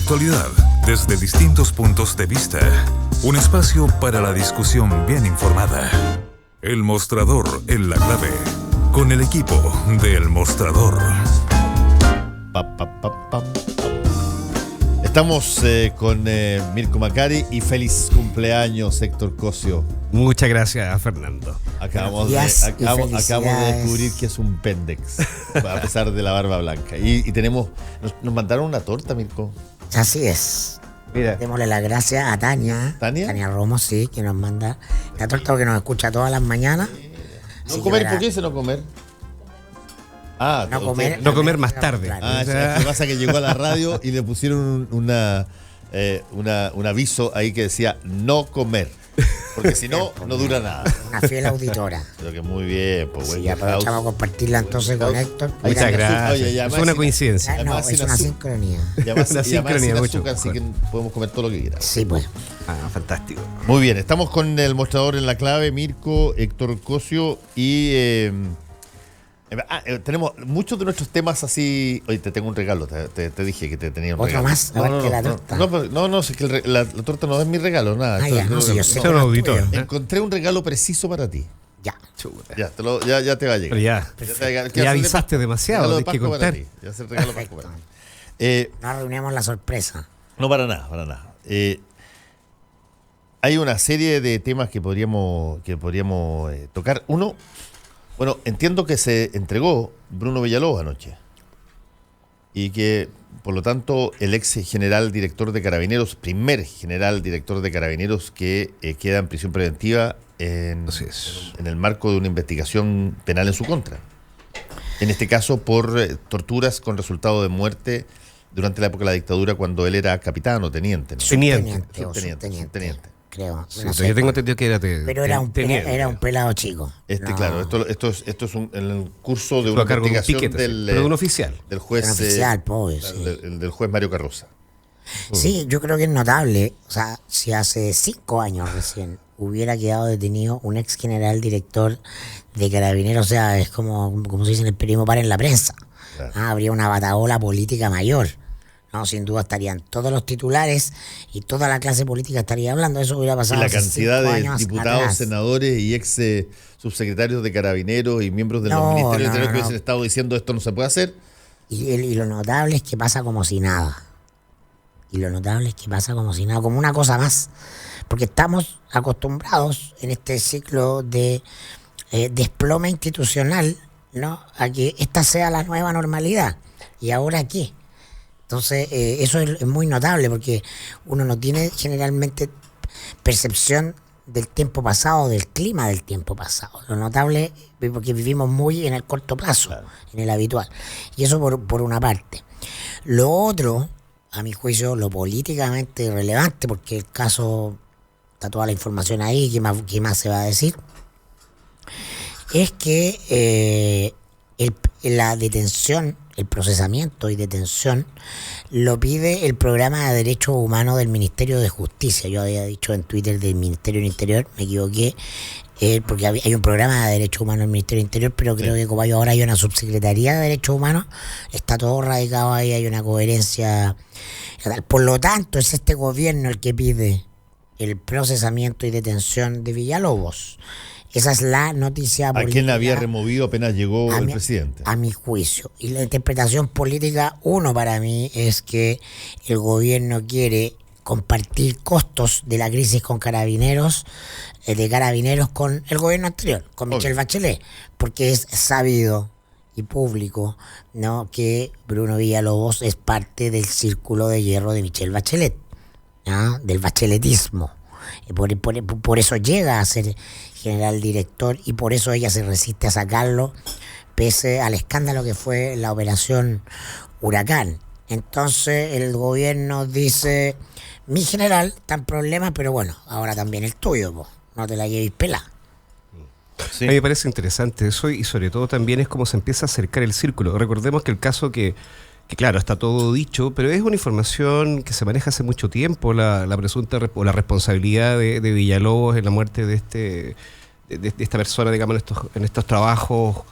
actualidad desde distintos puntos de vista. Un espacio para la discusión bien informada. El Mostrador en la clave. Con el equipo de El Mostrador. Estamos con Mirko Macari y feliz cumpleaños, Héctor Cosio. Muchas gracias, Fernando. Acabamos de descubrir que es un péndex, a pesar de la barba blanca. Y nos mandaron una torta, Mirko. Así es. Mira. Démosle las gracias a Tania. ¿Tania Romo, sí, que nos manda la torta porque nos escucha todas las mañanas. No comer, ¿por qué dice no comer? No comer más tarde. Lo que pasa es que llegó a la radio y le pusieron un aviso ahí que decía no comer. Porque si no, no dura nada. Una fiel auditora. Creo que muy bien. Pues, sí, aprovechamos a compartirla entonces con Héctor. Muchas gracias. Oye, es una coincidencia. No, es una sincronía. Y además sin mucho. Así que podemos comer todo lo que quieras. Sí, pues. Fantástico. Muy bien, estamos con el Mostrador en la clave, Mirko, Héctor Cosio y... tenemos muchos de nuestros temas así. Oye, te tengo un regalo, te dije que te tenía un regalo. ¿Otro más? Que la torta. No, es que la torta no es mi regalo, nada. Yo sé. Encontré un regalo preciso para ti. Ya. Ya te va a llegar. Pero ya avisaste demasiado, tienes que contar. Ya es el regalo para comer. No reunimos la sorpresa. No, para nada. Hay una serie de temas que podríamos tocar. Uno. Bueno, entiendo que se entregó Bruno Villalobos anoche y que, por lo tanto, el ex general director de Carabineros, primer general director de Carabineros que queda en prisión preventiva en el marco de una investigación penal en su contra. En este caso, por torturas con resultado de muerte durante la época de la dictadura, cuando él era capitán o teniente. ¿No? Teniente. Creo. Sí, no sé, yo tengo entendido que era pero era un pelado chico. Claro, esto es en el curso de una investigación pero de un oficial. Del juez. Del juez Mario Carroza. Sí, yo creo que es notable. O sea, si hace 5 años recién hubiera quedado detenido un ex general director de Carabineros, o sea, es como se dice en el periodismo para en la prensa. Claro. Habría una batahola política mayor. No, sin duda estarían todos los titulares y toda la clase política estaría hablando. Eso hubiera pasado. Y la cantidad de diputados, atrás. Senadores y ex subsecretarios de Carabineros y miembros de los ministerios de Interior que hubiesen estado diciendo esto no se puede hacer. Y lo notable es que pasa como si nada. Como una cosa más. Porque estamos acostumbrados en este ciclo de desplome institucional, ¿no?, a que esta sea la nueva normalidad. ¿Y ahora qué? Entonces, eso es muy notable porque uno no tiene generalmente percepción del tiempo pasado, del clima del tiempo pasado. Lo notable es porque vivimos muy en el corto plazo, claro, en el habitual. Y eso por una parte. Lo otro, a mi juicio, lo políticamente relevante, porque el caso, está toda la información ahí, ¿qué más se va a decir? Es que la detención, el procesamiento y detención lo pide el programa de derechos humanos del Ministerio de Justicia. Yo había dicho en Twitter del Ministerio del Interior, me equivoqué, porque hay un programa de derechos humanos del Ministerio del Interior, pero creo que como ahora hay una subsecretaría de derechos humanos, está todo radicado ahí, hay una coherencia. Por lo tanto, es este gobierno el que pide el procesamiento y detención de Villalobos. Esa es la noticia política. ¿A quién había removido apenas llegó el presidente? A mi juicio. Y la interpretación política, para mí, es que el gobierno quiere compartir costos de la crisis con Carabineros, con el gobierno anterior, con Michelle Bachelet, porque es sabido y público, ¿no?, que Bruno Villalobos es parte del círculo de hierro de Michelle Bachelet, ¿no?, del bacheletismo. Por eso llega a ser general director y por eso ella se resiste a sacarlo pese al escándalo que fue la operación Huracán. Entonces el gobierno dice, mi general está en problemas, pero bueno, ahora también el tuyo, no te la lleves pelada. Sí. A mí me parece interesante eso y sobre todo también es como se empieza a acercar el círculo. Recordemos que el caso que claro, está todo dicho, pero es una información que se maneja hace mucho tiempo, la presunta o la responsabilidad de Villalobos en la muerte de esta persona, digamos, en estos trabajos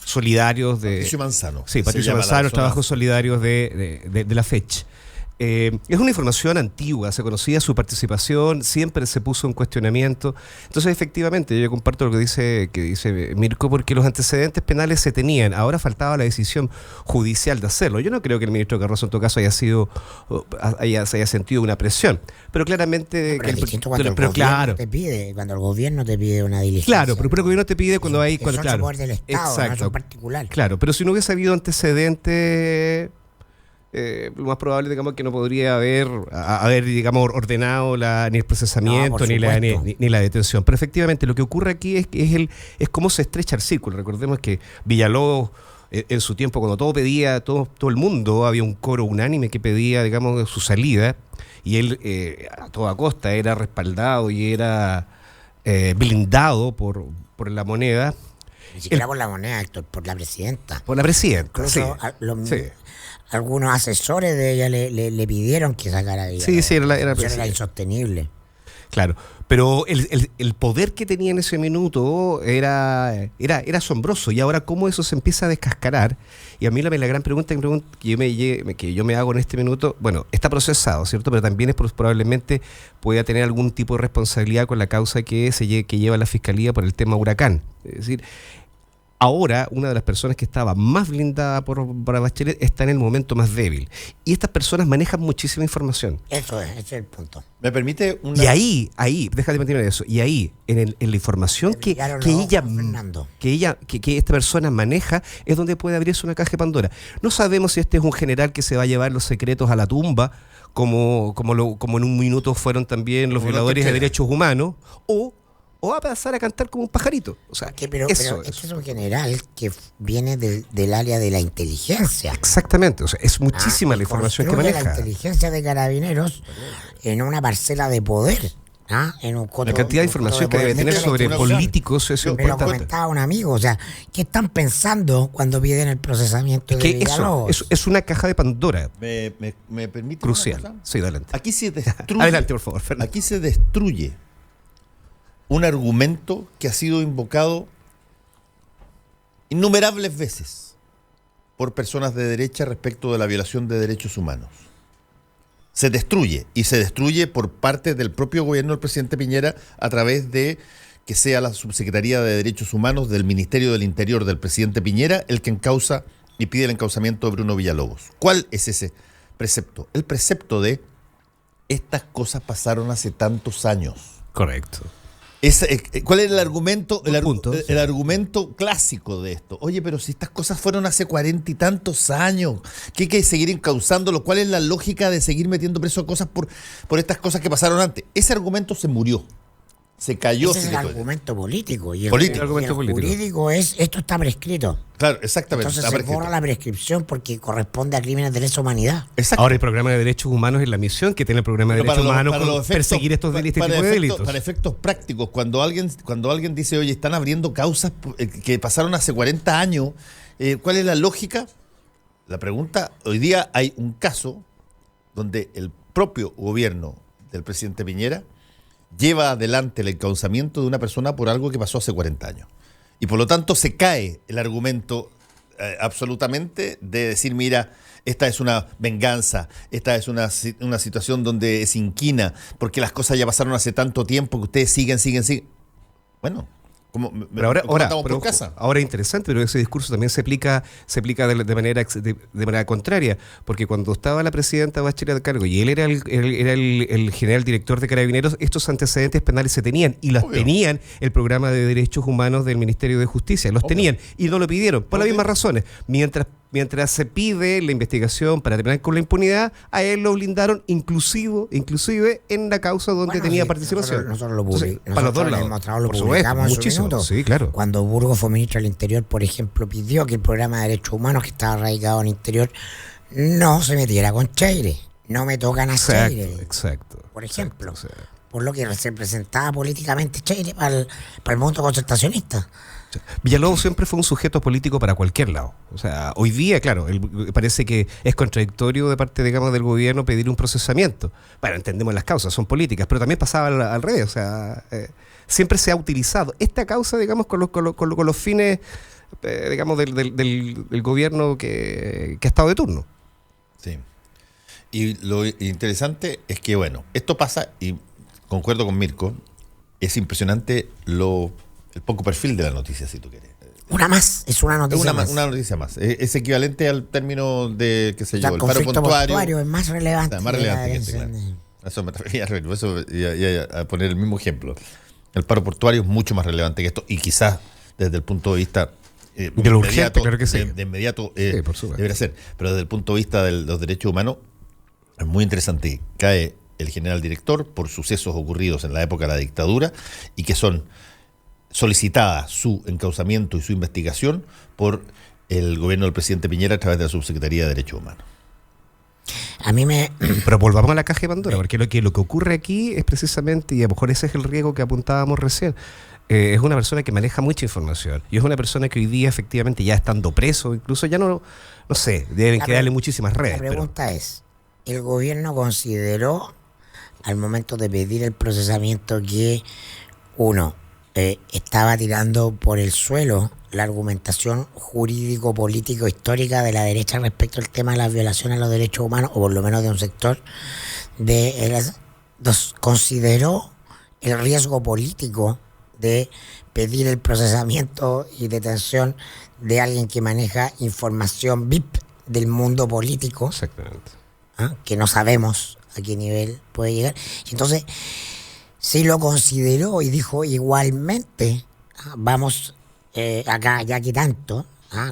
solidarios de... Patricio Manzano. Sí, Patricio Manzano, los trabajos solidarios de la FECH. Es una información antigua, se conocía su participación, siempre se puso en cuestionamiento. Entonces, efectivamente, yo comparto lo que dice Mirko, porque los antecedentes penales se tenían, ahora faltaba la decisión judicial de hacerlo. Yo no creo que el ministro Carrasco en todo caso se haya sentido una presión, pero claramente... No, pero es distinto cuando cuando el gobierno te pide una diligencia. Claro, pero el gobierno te pide cuando hay... Son claro, poder del Estado, exacto, no son particulares. Claro, pero si no hubiese habido antecedentes... lo más probable, digamos, que no podría haber digamos, ordenado ni el procesamiento ni la detención. Pero efectivamente lo que ocurre aquí es cómo se estrecha el círculo. Recordemos que Villalobos, en su tiempo, cuando todo pedía, todo el mundo, había un coro unánime que pedía, digamos, su salida, y él a toda costa era respaldado y era blindado por la moneda. Ni siquiera por la moneda, Héctor, por la presidenta. Por la presidenta, incluso sí. Algunos asesores de ella le pidieron que sacara a ella. Sí, era insostenible. Claro, pero el poder que tenía en ese minuto era asombroso, y ahora cómo eso se empieza a descascarar. Y a mí la gran pregunta que yo me hago en este minuto, bueno, está procesado, ¿cierto? Pero también probablemente pueda tener algún tipo de responsabilidad con la causa que lleva la Fiscalía por el tema Huracán. Es decir, ahora, una de las personas que estaba más blindada por Bachelet está en el momento más débil. Y estas personas manejan muchísima información. Ese es el punto. ¿Me permite una...? Y ahí, déjate mentirme eso, y ahí, en la información que esta persona maneja, es donde puede abrirse una caja de Pandora. No sabemos si este es un general que se va a llevar los secretos a la tumba, como en un minuto fueron también los violadores de derechos humanos, o va a pasar a cantar como un pajarito. O sea, pero este es un general que viene del área de la inteligencia. Exactamente, o sea, es muchísima la información que maneja. La inteligencia de Carabineros en una parcela de poder. La cantidad de información que debe tener sobre políticos es importante. Me lo comentaba un amigo, o sea, ¿qué están pensando cuando piden el procesamiento de Villalobos? Eso es una caja de Pandora. ¿Me permite? Crucial. Sí, adelante. Aquí se destruye. Adelante, por favor, Fernando. Aquí se destruye un argumento que ha sido invocado innumerables veces por personas de derecha respecto de la violación de derechos humanos. Se destruye, y se destruye por parte del propio gobierno del presidente Piñera a través de que sea la Subsecretaría de Derechos Humanos del Ministerio del Interior del presidente Piñera el que encausa y pide el encauzamiento de Bruno Villalobos. ¿Cuál es ese precepto? El precepto de estas cosas pasaron hace tantos años. Correcto. ¿Cuál es el argumento? El argumento clásico de esto. Oye, pero si estas cosas fueron hace 40 y tantos años, ¿qué hay que seguir encauzándolo? ¿Cuál es la lógica de seguir metiendo preso a cosas por estas cosas que pasaron antes? Ese argumento se murió. Se cayó. Ese es el argumento político. Y el argumento jurídico es, esto está prescrito. Claro, exactamente. Entonces se borra la prescripción porque corresponde a crímenes de lesa humanidad. Exacto. Ahora el programa de derechos humanos es la misión que tiene el programa de derechos humanos para perseguir estos tipo de delitos. Para efectos prácticos, cuando alguien dice, oye, están abriendo causas que pasaron hace 40 años, ¿cuál es la lógica? La pregunta, hoy día hay un caso donde el propio gobierno del presidente Piñera lleva adelante el encauzamiento de una persona por algo que pasó hace 40 años. Y por lo tanto se cae el argumento absolutamente de decir, mira, esta es una venganza, esta es una situación donde es inquina, porque las cosas ya pasaron hace tanto tiempo que ustedes siguen. Bueno, ahora es interesante, pero ese discurso también se aplica de manera contraria, porque cuando estaba la presidenta Bachelet al cargo y él era el general director de Carabineros, estos antecedentes penales se tenían, y los tenían el programa de derechos humanos del Ministerio de Justicia, los tenían y no lo pidieron por las mismas razones. Mientras se pide la investigación para terminar con la impunidad, a él lo blindaron inclusive en la causa donde tenía participación. Nosotros lo publicamos en su minuto. Sí, claro. Cuando Burgos fue ministro del Interior, por ejemplo, pidió que el programa de derechos humanos, que estaba radicado en el Interior, no se metiera con Cheire. No me tocan a Cheire. Exacto. Por ejemplo. Por lo que se presentaba políticamente Cheire para el mundo concertacionista. Villalobos siempre fue un sujeto político para cualquier lado. O sea, hoy día, claro, parece que es contradictorio de parte, digamos, del gobierno pedir un procesamiento. Bueno, entendemos las causas, son políticas, pero también pasaba al revés. O sea, siempre se ha utilizado esta causa, digamos, con los fines, digamos, del gobierno que ha estado de turno. Sí. Y lo interesante es que, bueno, esto pasa, y concuerdo con Mirko, es impresionante el poco perfil de la noticia, si tú quieres. Una más, es una noticia más. Una noticia más. Es equivalente al término de, qué sé yo, El el paro conflicto portuario. es más relevante. Más relevante que este, claro. Eso me refería a poner el mismo ejemplo. El paro portuario es mucho más relevante que esto, y quizás desde el punto de vista de lo urgente, claro que sí. de inmediato Sí, por supuesto. debería ser. Pero desde el punto de vista de los derechos humanos, es muy interesante. Cae el general director por sucesos ocurridos en la época de la dictadura y que son solicitadas su encauzamiento y su investigación por el gobierno del presidente Piñera a través de la Subsecretaría de Derechos Humanos. A mí me... Pero volvamos a la caja de Pandora, porque lo que ocurre aquí es precisamente, y a lo mejor ese es el riesgo que apuntábamos recién, es una persona que maneja mucha información, y es una persona que hoy día efectivamente ya estando preso, incluso ya no sé, deben quedarle muchísimas redes. La pregunta es, ¿el gobierno consideró al momento de pedir el procesamiento que uno estaba tirando por el suelo la argumentación jurídico-político-histórica de la derecha respecto al tema de las violaciones a los derechos humanos, o por lo menos de un sector consideró el riesgo político de pedir el procesamiento y detención de alguien que maneja información VIP del mundo político? Exactamente. Que no sabemos a qué nivel puede llegar? Entonces, si lo consideró y dijo igualmente, vamos acá, ya que tanto,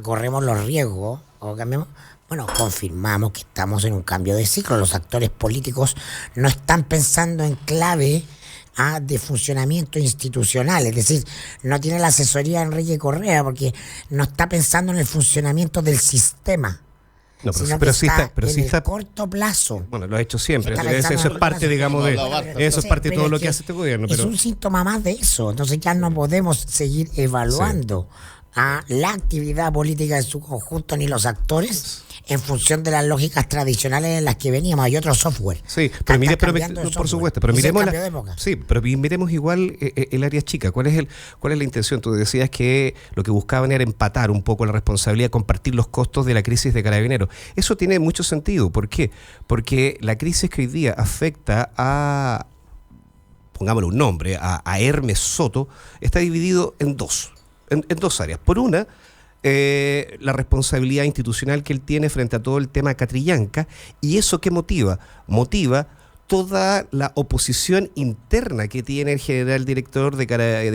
corremos los riesgos o cambiamos, bueno, confirmamos que estamos en un cambio de ciclo. Los actores políticos no están pensando en clave de funcionamiento institucional, es decir, no tiene la asesoría de Enrique Correa porque no está pensando en el funcionamiento del sistema. No, pero sí está corto plazo. Bueno, lo ha hecho siempre. Eso es parte, digamos, eso es parte de todo lo que hace este gobierno. Es un síntoma más de eso. Entonces ya no podemos seguir evaluando a la actividad política en su conjunto ni los actores en función de las lógicas tradicionales en las que veníamos. Hay otro software. Sí, pero por supuesto, pero miremos igual el área chica. ¿Cuál es la intención? Tú decías que lo que buscaban era empatar un poco la responsabilidad, compartir los costos de la crisis de Carabineros. Eso tiene mucho sentido. ¿Por qué? Porque la crisis que hoy día afecta a, pongámosle un nombre, a Hermes Soto, está dividido en dos áreas. Por una, la responsabilidad institucional que él tiene frente a todo el tema Catrillanca, y eso ¿qué motiva? Motiva toda la oposición interna que tiene el general director de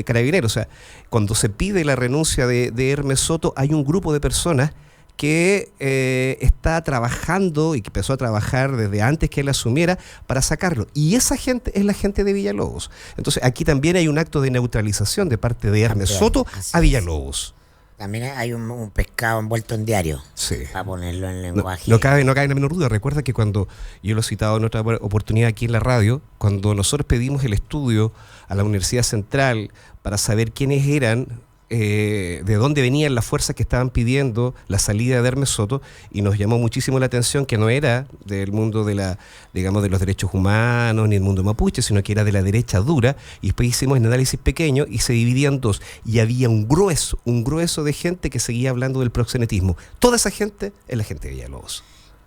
Carabineros. O sea, cuando se pide la renuncia de Hermes Soto, hay un grupo de personas que está trabajando y que empezó a trabajar desde antes que él asumiera para sacarlo. Y esa gente es la gente de Villalobos. Entonces aquí también hay un acto de neutralización de parte de Hermes Soto a Villalobos. También hay un pescado envuelto en diario, sí, para ponerlo en lenguaje. No cabe la menor duda. Recuerda que cuando, yo lo he citado en otra oportunidad aquí en la radio, cuando nosotros pedimos el estudio a la Universidad Central para saber quiénes eran, de dónde venían las fuerzas que estaban pidiendo la salida de Hermes Soto, y nos llamó muchísimo la atención que no era del mundo de de los derechos humanos ni el mundo mapuche, sino que era de la derecha dura, y después hicimos el análisis pequeño y se dividía en dos, y había un grueso de gente que seguía hablando del proxenetismo. Toda esa gente es la gente de Villalobos.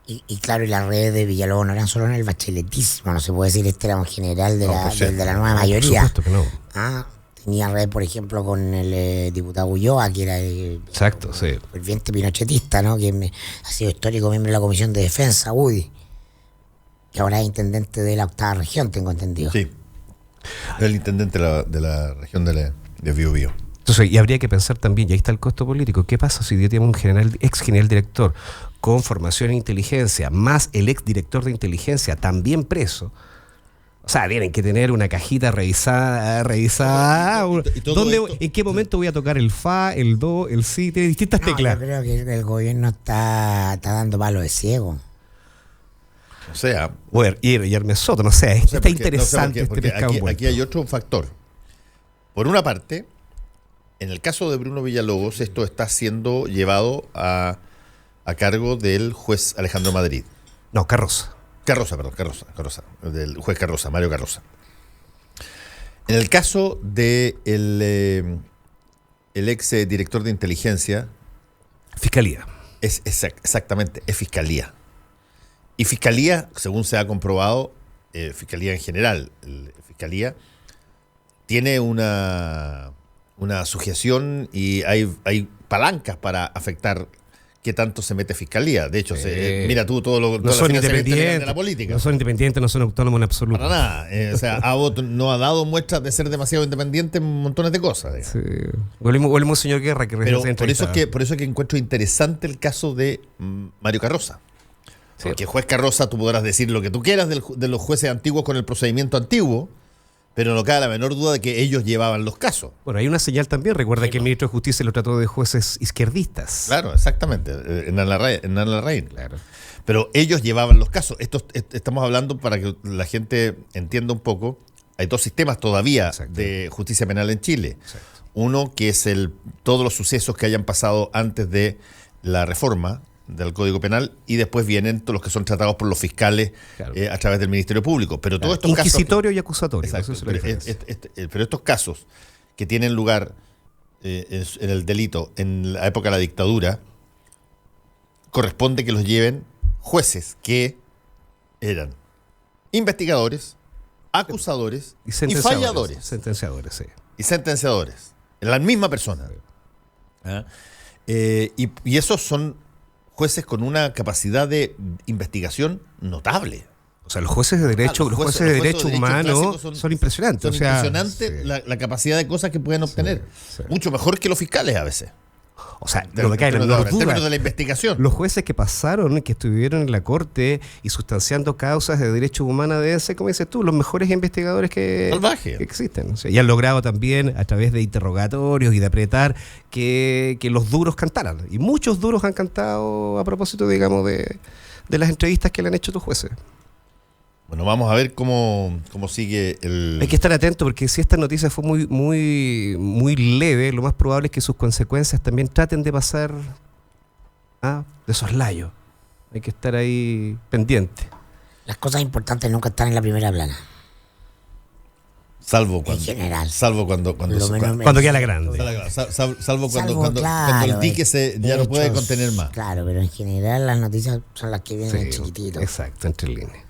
Y claro, y las redes de Villalobos no eran solo en el bacheletismo, no se puede decir este era un general de la nueva mayoría. Por supuesto que no. Tenía red, por ejemplo, con el diputado Ulloa, que era el ferviente pinochetista, ¿no? Que ha sido histórico miembro de la Comisión de Defensa, UDI, que ahora es intendente de la 8ª región, tengo entendido. Sí, el intendente de la región de Biobío. Entonces, y habría que pensar también, y ahí está el costo político, ¿qué pasa si yo tengo un ex general director con formación en inteligencia, más el ex director de inteligencia también preso? O sea, tienen que tener una cajita revisada. ¿En qué momento voy a tocar el fa, el do, el si? Tiene distintas teclas. Yo creo que el gobierno está dando palo de ciego. O sea, y Hermes Soto, no sé, está interesante porque aquí hay otro factor. Por una parte, en el caso de Bruno Villalobos, esto está siendo llevado a cargo del juez Alejandro Madrid. No, Carroza, del juez Carroza, Mario Carroza. En el caso de el ex director de inteligencia, Fiscalía. Exactamente, es Fiscalía. Y Fiscalía, según se ha comprobado, Fiscalía en general, Fiscalía tiene una sujeción y hay palancas para afectar qué tanto se mete Fiscalía. De hecho, mira tú todo lo no son independientes de la política. No son independientes, no son autónomos en absoluto. Para nada. O sea, Abbott no ha dado muestras de ser demasiado independiente en montones de cosas. Sí. Volvemos señor Guerra, que pero por eso es que encuentro interesante el caso de Mario Carroza. Sí. Porque juez Carroza, tú podrás decir lo que tú quieras de los jueces antiguos con el procedimiento antiguo, pero no cabe la menor duda de que ellos llevaban los casos. Bueno, hay una señal también. Recuerda que el ministro de Justicia lo trató de jueces izquierdistas. Claro, exactamente. En Larraín. Claro. Pero ellos llevaban los casos. Estamos hablando para que la gente entienda un poco. Hay dos sistemas todavía de justicia penal en Chile. Exacto. Uno que es todos los sucesos que hayan pasado antes de la reforma del Código Penal, y después vienen todos los que son tratados por los fiscales a través del Ministerio Público. Pero todos estos inquisitorio y acusatorio. Exacto, pero estos casos que tienen lugar en el delito en la época de la dictadura, corresponde que los lleven jueces que eran investigadores, acusadores y falladores. Sentenciadores, sí. Y sentenciadores. La misma persona. Y esos son jueces con una capacidad de investigación notable. O sea, los jueces de derecho, los jueces de derecho humano son impresionantes. Son impresionantes la capacidad de cosas que pueden obtener. Sí. Mucho mejor que los fiscales a veces. O sea, no me cae la menor duda. En términos de la investigación. Los jueces que pasaron, que estuvieron en la corte y sustanciando causas de derechos humanos deben ser, como dices tú, los mejores investigadores que existen. O sea, y han logrado también, a través de interrogatorios y de apretar, que los duros cantaran. Y muchos duros han cantado a propósito, digamos, de las entrevistas que le han hecho tus jueces. Bueno, vamos a ver cómo sigue el... Hay que estar atento, porque si esta noticia fue muy leve, lo más probable es que sus consecuencias también traten de pasar de soslayo. Hay que estar ahí pendiente. Las cosas importantes nunca están en la primera plana. Salvo cuando... En general. Salvo cuando queda la grande. Salvo cuando el dique ya no puede contener más. Claro, pero en general las noticias son las que vienen chiquititos. Exacto, entre líneas.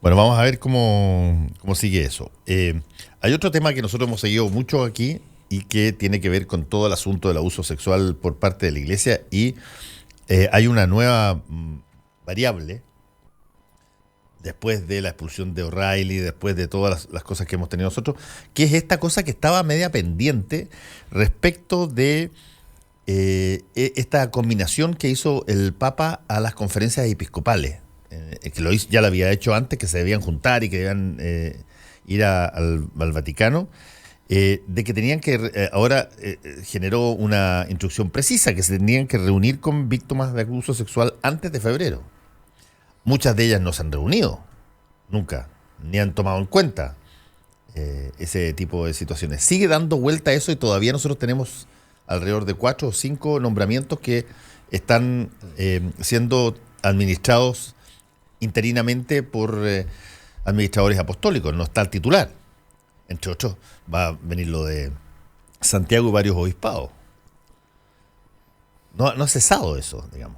Bueno, vamos a ver cómo sigue eso. Hay otro tema que nosotros hemos seguido mucho aquí y que tiene que ver con todo el asunto del abuso sexual por parte de la Iglesia, y hay una nueva variable después de la expulsión de O'Reilly, después de todas las cosas que hemos tenido nosotros, que es esta cosa que estaba media pendiente respecto de esta combinación que hizo el Papa a las conferencias episcopales. Que ya lo había hecho antes, que se debían juntar y que debían ir al Vaticano, de que tenían que, ahora generó una instrucción precisa, que se tenían que reunir con víctimas de abuso sexual antes de febrero. Muchas de ellas no se han reunido, nunca, ni han tomado en cuenta ese tipo de situaciones. Sigue dando vuelta a eso y todavía nosotros tenemos alrededor de 4 o 5 nombramientos que están siendo administrados interinamente por administradores apostólicos. No está el titular. Entre otros, va a venir lo de Santiago y varios obispados. No ha cesado eso, digamos.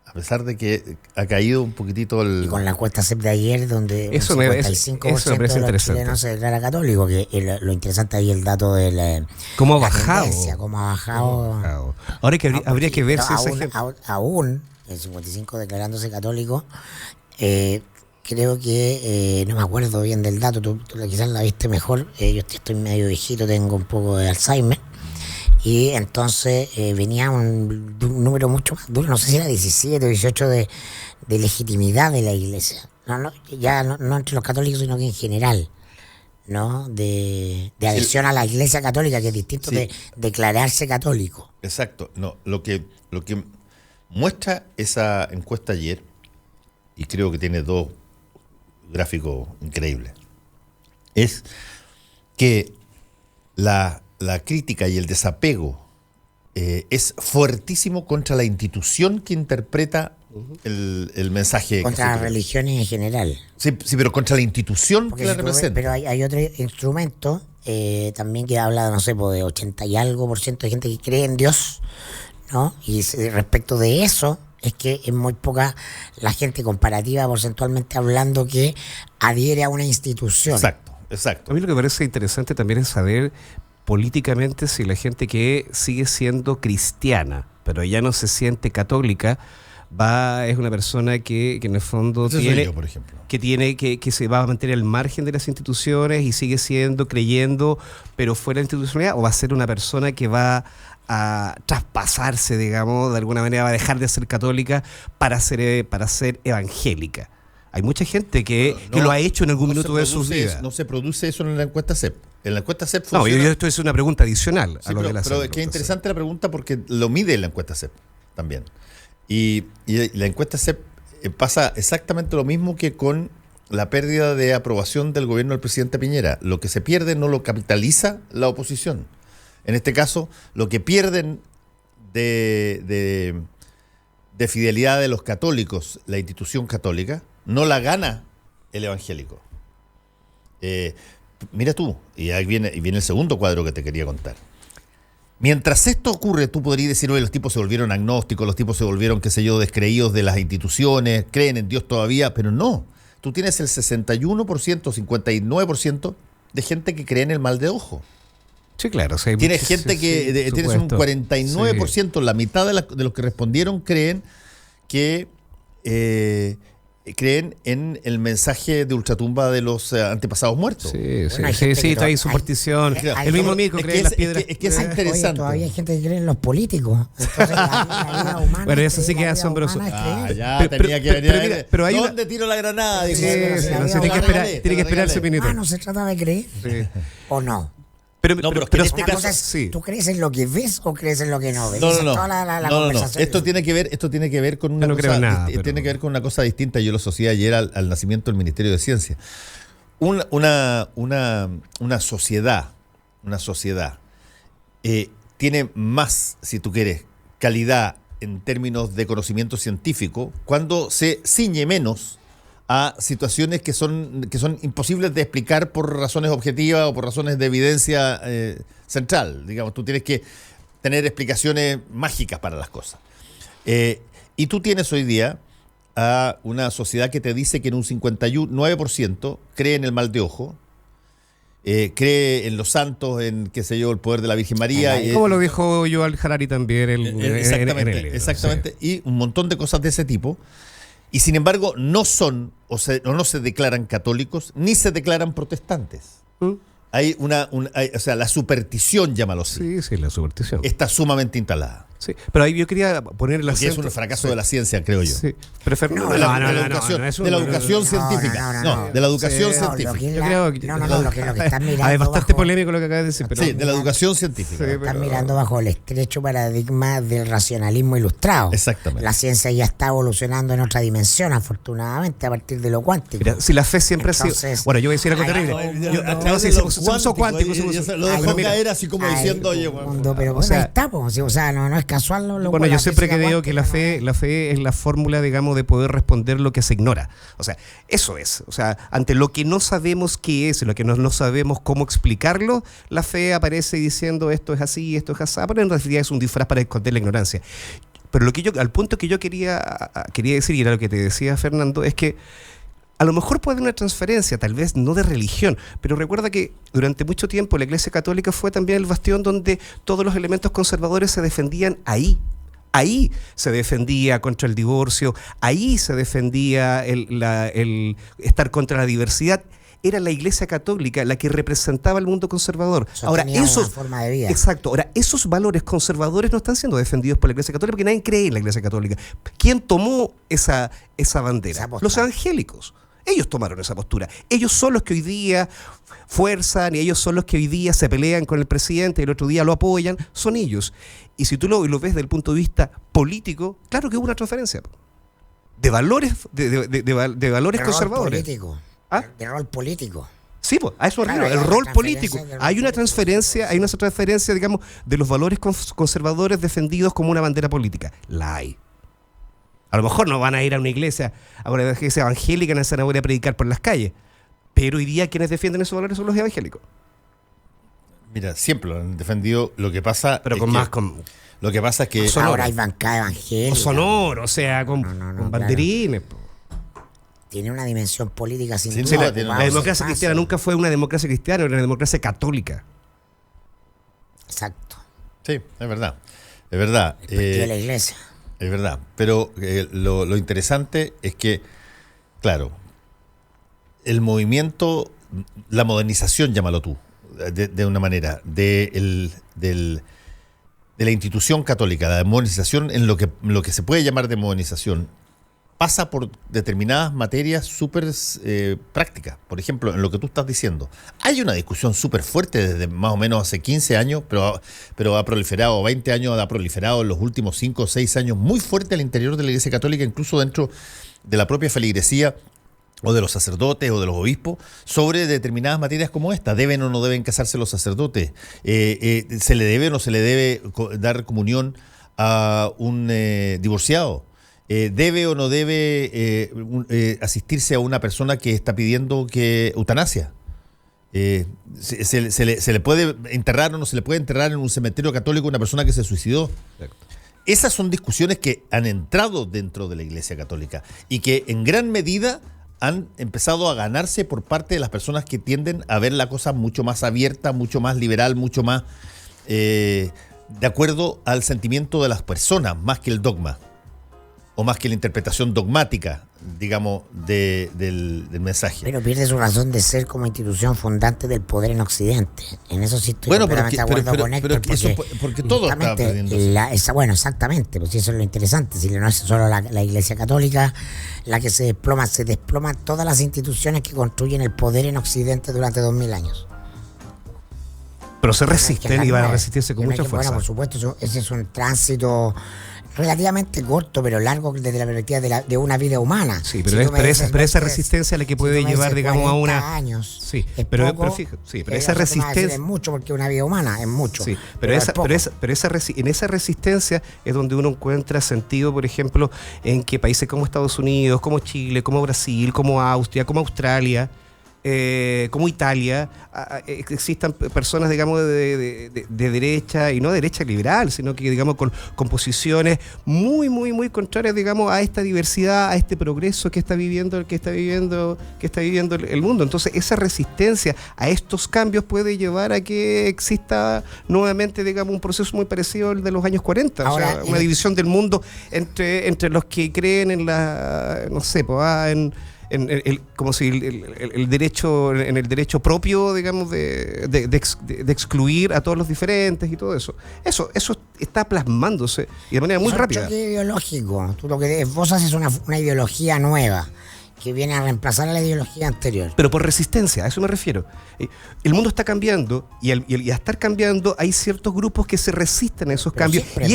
A pesar de que ha caído un poquitito el... Y con la encuesta CEP de ayer, donde eso un 55% de los chilenos se declara católico, que lo interesante ahí es el dato de la... ¿Cómo ha bajado? ¿Cómo ha bajado? Ahora que habría que ver si aún el 55% declarándose católico. Creo que no me acuerdo bien del dato, tú quizás la viste mejor. Yo estoy medio viejito, tengo un poco de Alzheimer, y entonces venía un número mucho más duro, no sé si era 17 o 18 de legitimidad de la Iglesia, ya no entre los católicos, sino que en general, ¿no? De adhesión a la Iglesia católica, que es distinto de declararse católico. Exacto. No, lo que muestra esa encuesta ayer, y creo que tiene 2 gráficos increíbles, es que la crítica y el desapego es fuertísimo contra la institución que interpreta el mensaje. Contra las religiones en general. Sí, pero contra la institución que la representa. Pero hay otro instrumento también que habla, no sé, de 80 y algo % de gente que cree en Dios, ¿no? Y respecto de eso, es que es muy poca la gente comparativa, porcentualmente hablando, que adhiere a una institución. Exacto. A mí lo que me parece interesante también es saber políticamente si la gente que sigue siendo cristiana, pero ya no se siente católica, es una persona que en el fondo Ese soy yo, por ejemplo. que se va a mantener al margen de las instituciones y sigue siendo, creyendo, pero fuera de la institucionalidad, o va a ser una persona que va a traspasarse, digamos, de alguna manera va a dejar de ser católica para ser evangélica. Hay mucha gente que lo ha hecho en algún minuto de sus vidas. No se produce eso en la encuesta CEP. En la encuesta CEP funciona. No, esto es una pregunta adicional a lo de la CEP. Pero qué interesante la pregunta porque lo mide la encuesta CEP también. Y la encuesta CEP pasa exactamente lo mismo que con la pérdida de aprobación del gobierno del presidente Piñera. Lo que se pierde no lo capitaliza la oposición. En este caso, lo que pierden de fidelidad de los católicos, la institución católica, no la gana el evangélico. Mira tú, y ahí viene el segundo cuadro que te quería contar. Mientras esto ocurre, tú podrías decir, oye, los tipos se volvieron agnósticos, los tipos se volvieron, qué sé yo, descreídos de las instituciones, creen en Dios todavía, pero no. Tú tienes el 61%, 59% de gente que cree en el mal de ojo. Sí, claro. Sí, tienes gente que, tienes un 49%, sí. La mitad de los que respondieron creen que creen en el mensaje de ultratumba de los antepasados muertos. Sí, está ahí superstición. El mismo Mirko cree en las piedras. Es que es interesante. Oye, todavía hay gente que cree en los políticos. Entonces, la vida humana, bueno, eso sí que es asombroso. Tenía que venir. Pero hay ¿dónde tiro la granada? Tiene que esperar ese minuto. No se trata de creer. ¿O no? Pero en este caso, sí. ¿Tú crees en lo que ves o crees en lo que no ves? No. Esto tiene que ver con una cosa, tiene que ver con una cosa distinta. Yo lo asocié ayer al nacimiento del Ministerio de Ciencia. Una sociedad tiene más, si tú quieres, calidad en términos de conocimiento científico cuando se ciñe menos a situaciones que son imposibles de explicar por razones objetivas o por razones de evidencia central. Digamos, tú tienes que tener explicaciones mágicas para las cosas. Y tú tienes hoy día a una sociedad que te dice que en un 59% cree en el mal de ojo, cree en los santos, en, qué sé yo, el poder de la Virgen María. Como lo dijo Yuval Harari también. Exactamente. Sí. Y un montón de cosas de ese tipo. Y sin embargo no son no se declaran católicos ni se declaran protestantes. Hay la superstición, llámalo así. Sí, la superstición. Está sumamente instalada. Sí, pero ahí yo quería poner el acento. Es un fracaso de la ciencia, creo yo. Sí. De la educación científica. No, de la educación científica. Lo que están mirando. Es bastante polémico lo que acabas de decir. Pero sí, de la educación científica. Están mirando bajo el estrecho paradigma del racionalismo ilustrado. Exactamente. La ciencia ya está evolucionando en otra dimensión, afortunadamente, a partir de lo cuántico. Mira, si la fe siempre ha sido. Bueno, yo voy a decir algo terrible. Se puso cuántico. Lo dejó caer así como diciendo, oye, bueno. Pero ahí está, o sea, no es casual. Bueno, yo siempre creo que la fe es la fórmula, digamos, de poder responder lo que se ignora. O sea, eso es. O sea, ante lo que no sabemos qué es, lo que no sabemos cómo explicarlo, la fe aparece diciendo esto es así, esto es así, pero en realidad es un disfraz para esconder la ignorancia. Pero al punto que yo quería decir, y era lo que te decía Fernando, es que a lo mejor puede haber una transferencia, tal vez no de religión, pero recuerda que durante mucho tiempo la Iglesia Católica fue también el bastión donde todos los elementos conservadores se defendían ahí. Ahí se defendía contra el divorcio, ahí se defendía el estar contra la diversidad. Era la Iglesia Católica la que representaba al mundo conservador. Ahora forma de vida. Exacto. Ahora, esos valores conservadores no están siendo defendidos por la Iglesia Católica porque nadie cree en la Iglesia Católica. ¿Quién tomó esa bandera? Los evangélicos. Ellos tomaron esa postura. Ellos son los que hoy día fuerzan y ellos son los que hoy día se pelean con el presidente y el otro día lo apoyan. Son ellos. Y si tú lo ves desde el punto de vista político, claro que hubo una transferencia de valores, de valores conservadores. De rol político. Sí, pues, a eso claro, el rol político. Hay una transferencia, digamos, de los valores conservadores defendidos como una bandera política. La hay. A lo mejor no van a ir a una iglesia evangélica en el Zanahoria a predicar por las calles, pero hoy día quienes defienden esos valores son los evangélicos. Mira, siempre lo han defendido. Lo que pasa pero es con que, más con lo que pasa es que ahora hay bancada evangélica. sonoro, o sea, con banderines. Claro. Tiene una dimensión política sin Sin duda. duda, La democracia cristiana nunca fue una democracia cristiana, era una democracia católica. Exacto. sí, es verdad. Es verdad. El partido de la iglesia. Es verdad. Pero lo interesante es que, claro, el movimiento, la modernización, llámalo tú, de una manera, de la institución católica, la modernización en lo que se puede llamar de modernización, pasa por determinadas materias súper prácticas. Por ejemplo, en lo que tú estás diciendo, hay una discusión súper fuerte desde más o menos hace 15 años, pero ha proliferado, 20 años ha proliferado en los últimos 5 o 6 años, muy fuerte al interior de la Iglesia Católica, incluso dentro de la propia feligresía, o de los sacerdotes o de los obispos, sobre determinadas materias como esta. ¿Deben o no deben casarse los sacerdotes? ¿Se le debe o no se le debe dar comunión a un divorciado? ¿Debe o no debe asistirse a una persona que está pidiendo eutanasia? ¿Se le puede enterrar o no se le puede enterrar en un cementerio católico a una persona que se suicidó? Exacto. Esas son discusiones que han entrado dentro de la Iglesia Católica y que en gran medida han empezado a ganarse por parte de las personas que tienden a ver la cosa mucho más abierta, mucho más liberal, mucho más de acuerdo al sentimiento de las personas, más que el dogma, o más que la interpretación dogmática, digamos, del mensaje. Pero pierde su razón de ser como institución fundante del poder en Occidente. En eso sí estoy completamente de acuerdo con Héctor. Porque todo está perdiendo. Bueno, exactamente, pues eso es lo interesante. Si no es solo la Iglesia Católica la que se desploman todas las instituciones que construyen el poder en Occidente durante 2000 años. Pero se resisten y van a resistirse con mucha fuerza. Bueno, por supuesto, ese es un tránsito relativamente corto, pero largo desde la perspectiva de una vida humana. Sí, pero esa resistencia es la que puede llevar, digamos, a una años. Sí, pero fíjate, pero esa resistencia es mucho porque una vida humana es mucho. Sí, pero en esa resistencia es donde uno encuentra sentido, por ejemplo, en que países como Estados Unidos, como Chile, como Brasil, como Austria, como Australia, como Italia, existan personas, digamos, de derecha, y no derecha liberal, sino que, digamos, con posiciones muy, muy, muy contrarias, digamos, a esta diversidad, a este progreso que está viviendo el mundo. Entonces, esa resistencia a estos cambios puede llevar a que exista nuevamente, digamos, un proceso muy parecido al de los años 40. Ahora, o sea, una división del mundo entre los que creen en como si el derecho propio, digamos, de excluir a todos los diferentes y todo eso. Eso está plasmándose y de manera muy rápida. Es un choque ideológico. Tú lo que vos haces una ideología nueva que viene a reemplazar a la ideología anterior. Pero por resistencia, a eso me refiero. El mundo está cambiando y al estar cambiando hay ciertos grupos que se resisten a esos cambios. Pero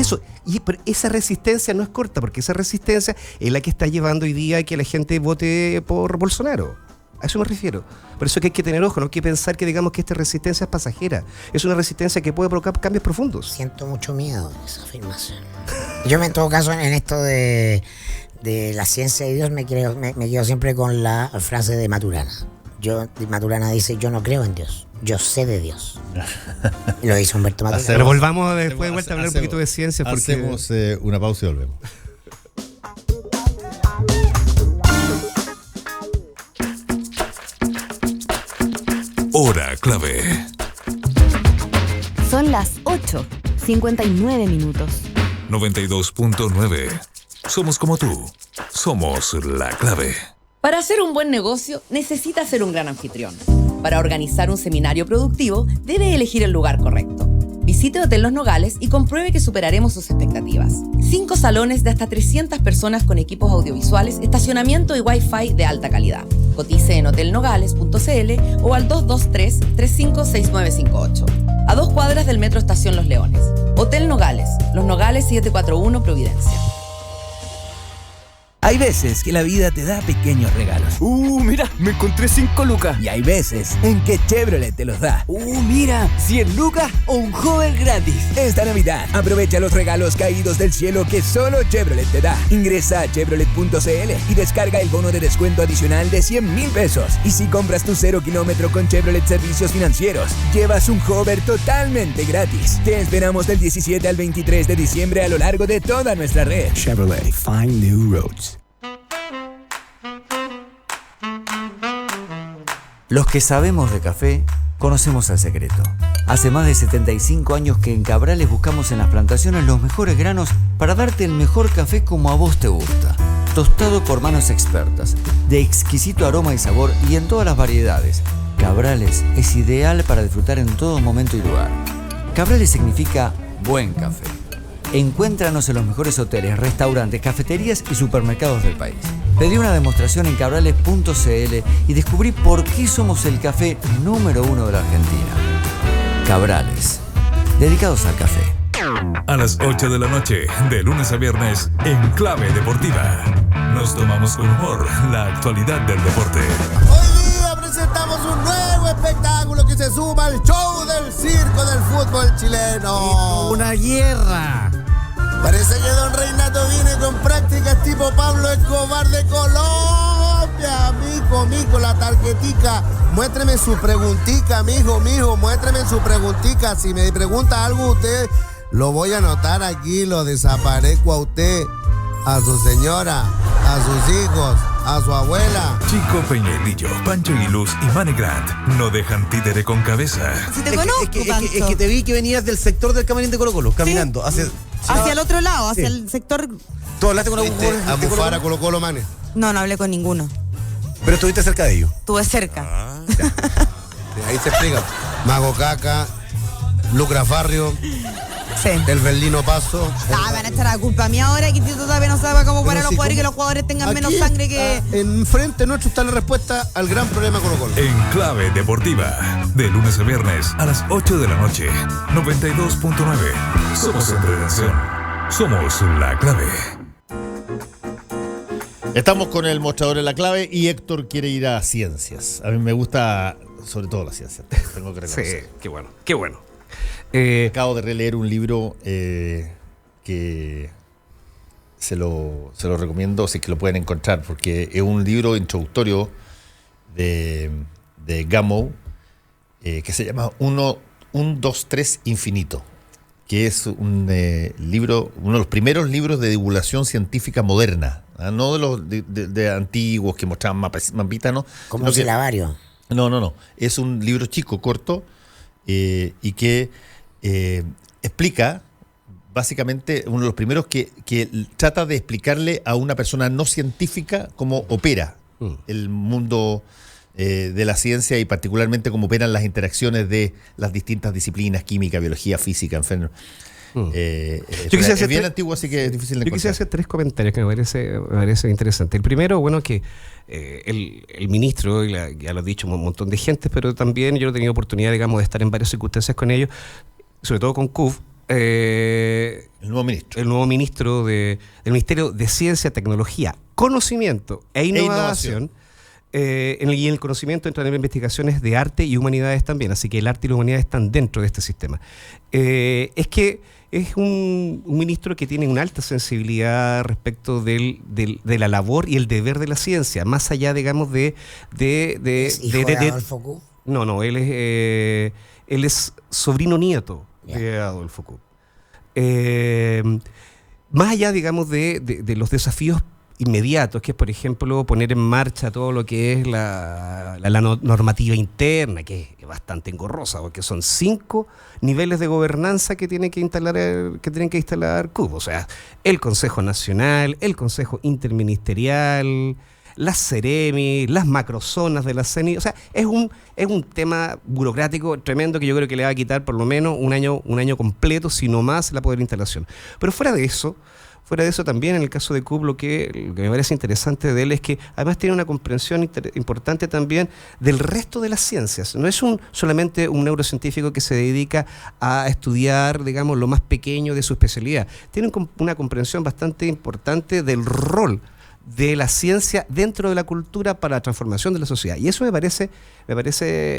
esa resistencia no es corta, porque esa resistencia es la que está llevando hoy día a que la gente vote por Bolsonaro. A eso me refiero. Por eso que hay que tener ojo, no hay que pensar que, digamos, que esta resistencia es pasajera. Es una resistencia que puede provocar cambios profundos. Siento mucho miedo en esa afirmación. Yo, en todo caso, en esto de la ciencia de Dios me quedo siempre con la frase de Maturana. Maturana dice: yo no creo en Dios, yo sé de Dios. Lo hizo Humberto Maturana. Pero volvamos después de vuelta a hablar un poquito de ciencia. Hacemos una pausa y volvemos. Hora clave. Son las 8:59 minutos. 92.9. Somos como tú. Somos la clave. Para hacer un buen negocio, necesita ser un gran anfitrión. Para organizar un seminario productivo, debe elegir el lugar correcto. Visite Hotel Los Nogales y compruebe que superaremos sus expectativas. 5 salones de hasta 300 personas con equipos audiovisuales, estacionamiento y Wi-Fi de alta calidad. Cotice en hotelnogales.cl o al 223-356958. A 2 cuadras del Metro Estación Los Leones. Hotel Nogales, Los Nogales 741 Providencia. Hay veces que la vida te da pequeños regalos. Mira, me encontré 5 lucas. Y hay veces en que Chevrolet te los da. Mira, 100 lucas o un joven gratis. Esta Navidad, aprovecha los regalos caídos del cielo que solo Chevrolet te da. Ingresa a Chevrolet.cl y descarga el bono de descuento adicional de 100,000 pesos. Y si compras tu 0 kilómetro con Chevrolet Servicios Financieros, llevas un hover totalmente gratis. Te esperamos del 17 al 23 de diciembre a lo largo de toda nuestra red. Chevrolet, find new roads. Los que sabemos de café, conocemos el secreto. Hace más de 75 años que en Cabrales buscamos en las plantaciones los mejores granos para darte el mejor café como a vos te gusta. Tostado por manos expertas, de exquisito aroma y sabor y en todas las variedades. Cabrales es ideal para disfrutar en todo momento y lugar. Cabrales significa buen café. Encuéntranos en los mejores hoteles, restaurantes, cafeterías y supermercados del país. Pedí una demostración en cabrales.cl y descubrí por qué somos el café número 1 de la Argentina. Cabrales, dedicados al café. A las 8 de la noche, de lunes a viernes, en Clave Deportiva. Nos tomamos con humor la actualidad del deporte. Hoy día presentamos un nuevo espectáculo que se suma al show del circo del fútbol chileno. Una guerra. Parece que don Reinato viene con prácticas tipo Pablo Escobar de Colombia. Mijo, la tarjetica. Muéstreme su preguntica, mijo, muéstreme su preguntica. Si me pregunta algo usted, lo voy a anotar aquí, lo desaparezco a usted, a su señora, a sus hijos, a su abuela. Chico Peñailillo, Pancho Aguiluz y Manny Grant no dejan títere con cabeza. Si te conozco, es que te vi que venías del sector del camarín de Colo Colo, caminando hacia el otro lado, hacia el sector. ¿Tú hablaste con algún jugador? ¿A bufar a Colo Colo, Mane? No hablé con ninguno. Pero estuviste cerca de ellos. Estuve cerca. Ahí se explica. Mago Caca, Lucas Barrio, el Berlino Paso. Van a echar la culpa a mí ahora que Tito todavía no sabe cómo parar a los jugadores y que los jugadores tengan menos sangre que. Enfrente nuestro está la respuesta al gran problema Colo Colo. En Clave Deportiva, de lunes a viernes a las 8 de la noche, 92.9. Somos entretención. Somos la clave. Estamos con el mostrador en la clave y Héctor quiere ir a ciencias. A mí me gusta sobre todo la ciencia, tengo que reconocer. Sí, qué bueno. Acabo de releer un libro que se lo recomiendo, si es que lo pueden encontrar, porque es un libro introductorio de Gamow que se llama 1, 2, 3 Infinito, que es un libro, uno de los primeros libros de divulgación científica moderna, no de los de antiguos que mostraban mapitas, ¿no? Como un silabario. No. Es un libro chico, corto, y que explica, básicamente, uno de los primeros que trata de explicarle a una persona no científica cómo opera el mundo de la ciencia y particularmente cómo operan las interacciones de las distintas disciplinas, química, biología, física, en fin. Es bien antiguo, así que es difícil de encontrar. Yo quisiera hacer 3 comentarios que me parece interesante. El primero, bueno, que el ministro, ya lo ha dicho un montón de gente, pero también yo he tenido oportunidad, digamos, de estar en varias circunstancias con ellos, sobre todo con CUF, el nuevo ministro del Ministerio de Ciencia, Tecnología, Conocimiento e Innovación. Y el conocimiento entra en investigaciones de arte y humanidades también, así que el arte y la humanidad están dentro de este sistema. Es que es un ministro que tiene una alta sensibilidad respecto de la labor y el deber de la ciencia, más allá, digamos, ¿Es hijo de Adolfo Kuh? No, él es sobrino nieto de Adolfo Kuh. Más allá, digamos, de los desafíos inmediatos, que es, por ejemplo, poner en marcha todo lo que es la normativa interna, que es bastante engorrosa, porque son 5 niveles de gobernanza que tienen que instalar CUB. O sea, el Consejo Nacional, el Consejo Interministerial, las Ceremi, las macrozonas de la CENI. O sea, es un tema burocrático tremendo que yo creo que le va a quitar por lo menos un año completo, si no más, la poder instalación. Pero fuera de eso también en el caso de CUB lo que me parece interesante de él es que además tiene una comprensión importante también del resto de las ciencias. No es solamente un neurocientífico que se dedica a estudiar, digamos, lo más pequeño de su especialidad. Tiene una comprensión bastante importante del rol de la ciencia dentro de la cultura para la transformación de la sociedad. Y eso me parece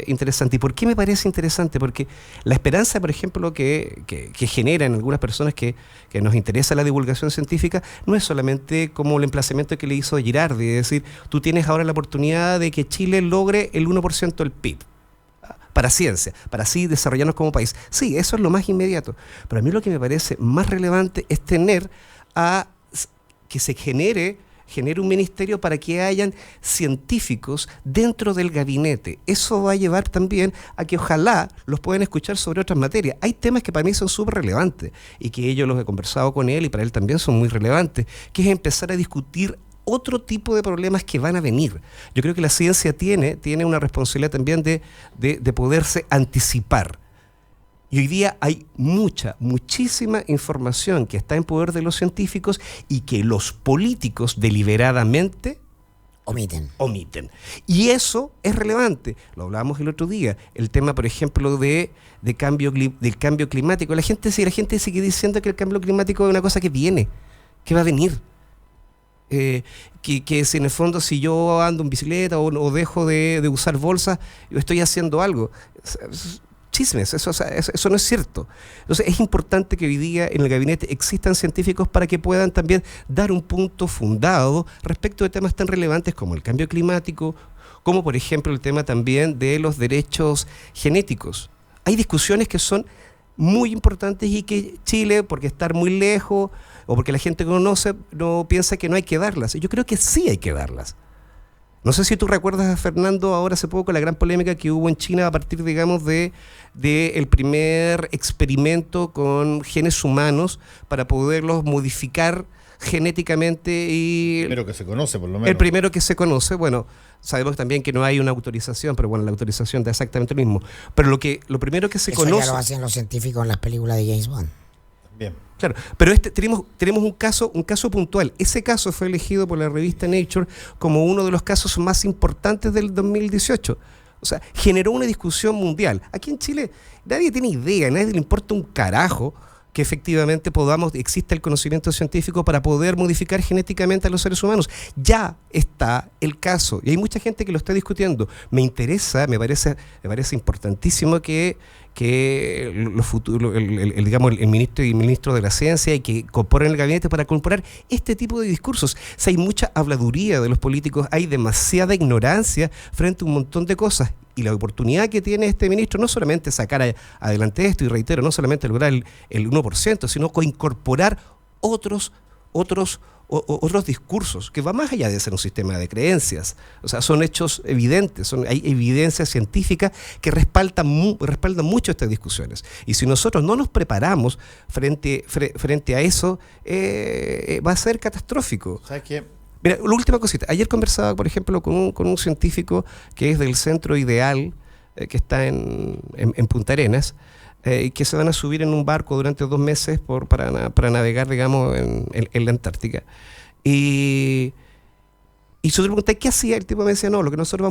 interesante. ¿Y por qué me parece interesante? Porque la esperanza, por ejemplo, que genera en algunas personas que nos interesa la divulgación científica, no es solamente como el emplazamiento que le hizo Girardi, es decir, tú tienes ahora la oportunidad de que Chile logre el 1% del PIB para ciencia, para así desarrollarnos como país. Sí, eso es lo más inmediato. Pero a mí lo que me parece más relevante es que se genere un ministerio para que hayan científicos dentro del gabinete. Eso va a llevar también a que ojalá los puedan escuchar sobre otras materias. Hay temas que para mí son súper relevantes y que yo los he conversado con él y para él también son muy relevantes, que es empezar a discutir otro tipo de problemas que van a venir. Yo creo que la ciencia tiene una responsabilidad también de poderse anticipar. Y hoy día hay muchísima información que está en poder de los científicos y que los políticos deliberadamente omiten. Y eso es relevante. Lo hablábamos el otro día. El tema, por ejemplo, del cambio climático. La gente sigue diciendo que el cambio climático es una cosa que viene, que va a venir. Que si en el fondo si yo ando en bicicleta o dejo de usar bolsas, yo estoy haciendo algo. Chismes, eso no es cierto. Entonces es importante que hoy día en el gabinete existan científicos para que puedan también dar un punto fundado respecto de temas tan relevantes como el cambio climático, como por ejemplo el tema también de los derechos genéticos. Hay discusiones que son muy importantes y que Chile, porque estar muy lejos o porque la gente conoce, no piensa que no hay que darlas. Yo creo que sí hay que darlas. No sé si tú recuerdas, Fernando, ahora hace poco la gran polémica que hubo en China a partir, digamos, de el primer experimento con genes humanos para poderlos modificar genéticamente y... El primero que se conoce, por lo menos. El primero que se conoce, bueno, sabemos también que no hay una autorización, pero bueno, la autorización da exactamente lo mismo. Pero lo primero que se conoce... Eso ya lo hacían los científicos en las películas de James Bond. Bien. Claro, pero tenemos un caso puntual. Ese caso fue elegido por la revista Nature como uno de los casos más importantes del 2018. O sea, generó una discusión mundial. Aquí en Chile nadie tiene idea, a nadie le importa un carajo que efectivamente exista el conocimiento científico para poder modificar genéticamente a los seres humanos. Ya está el caso y hay mucha gente que lo está discutiendo. Me parece importantísimo que el ministro de la Ciencia y que incorporen el gabinete para incorporar este tipo de discursos. Si hay mucha habladuría de los políticos, hay demasiada ignorancia frente a un montón de cosas. Y la oportunidad que tiene este ministro no solamente sacar adelante esto, y reitero, no solamente lograr el 1%, sino incorporar otros discursos, que va más allá de ser un sistema de creencias. O sea, son hechos evidentes, hay evidencia científica que respaldan mucho estas discusiones. Y si nosotros no nos preparamos frente a eso, va a ser catastrófico. ¿Sabes qué? Mira, la última cosita. Ayer conversaba, por ejemplo, con un científico que es del Centro Ideal, que está en Punta Arenas, que se van a subir en un barco durante 2 meses para navegar, digamos, en la Antártica. Y yo le pregunté, ¿qué hacía? El tipo me decía, no, lo que nosotros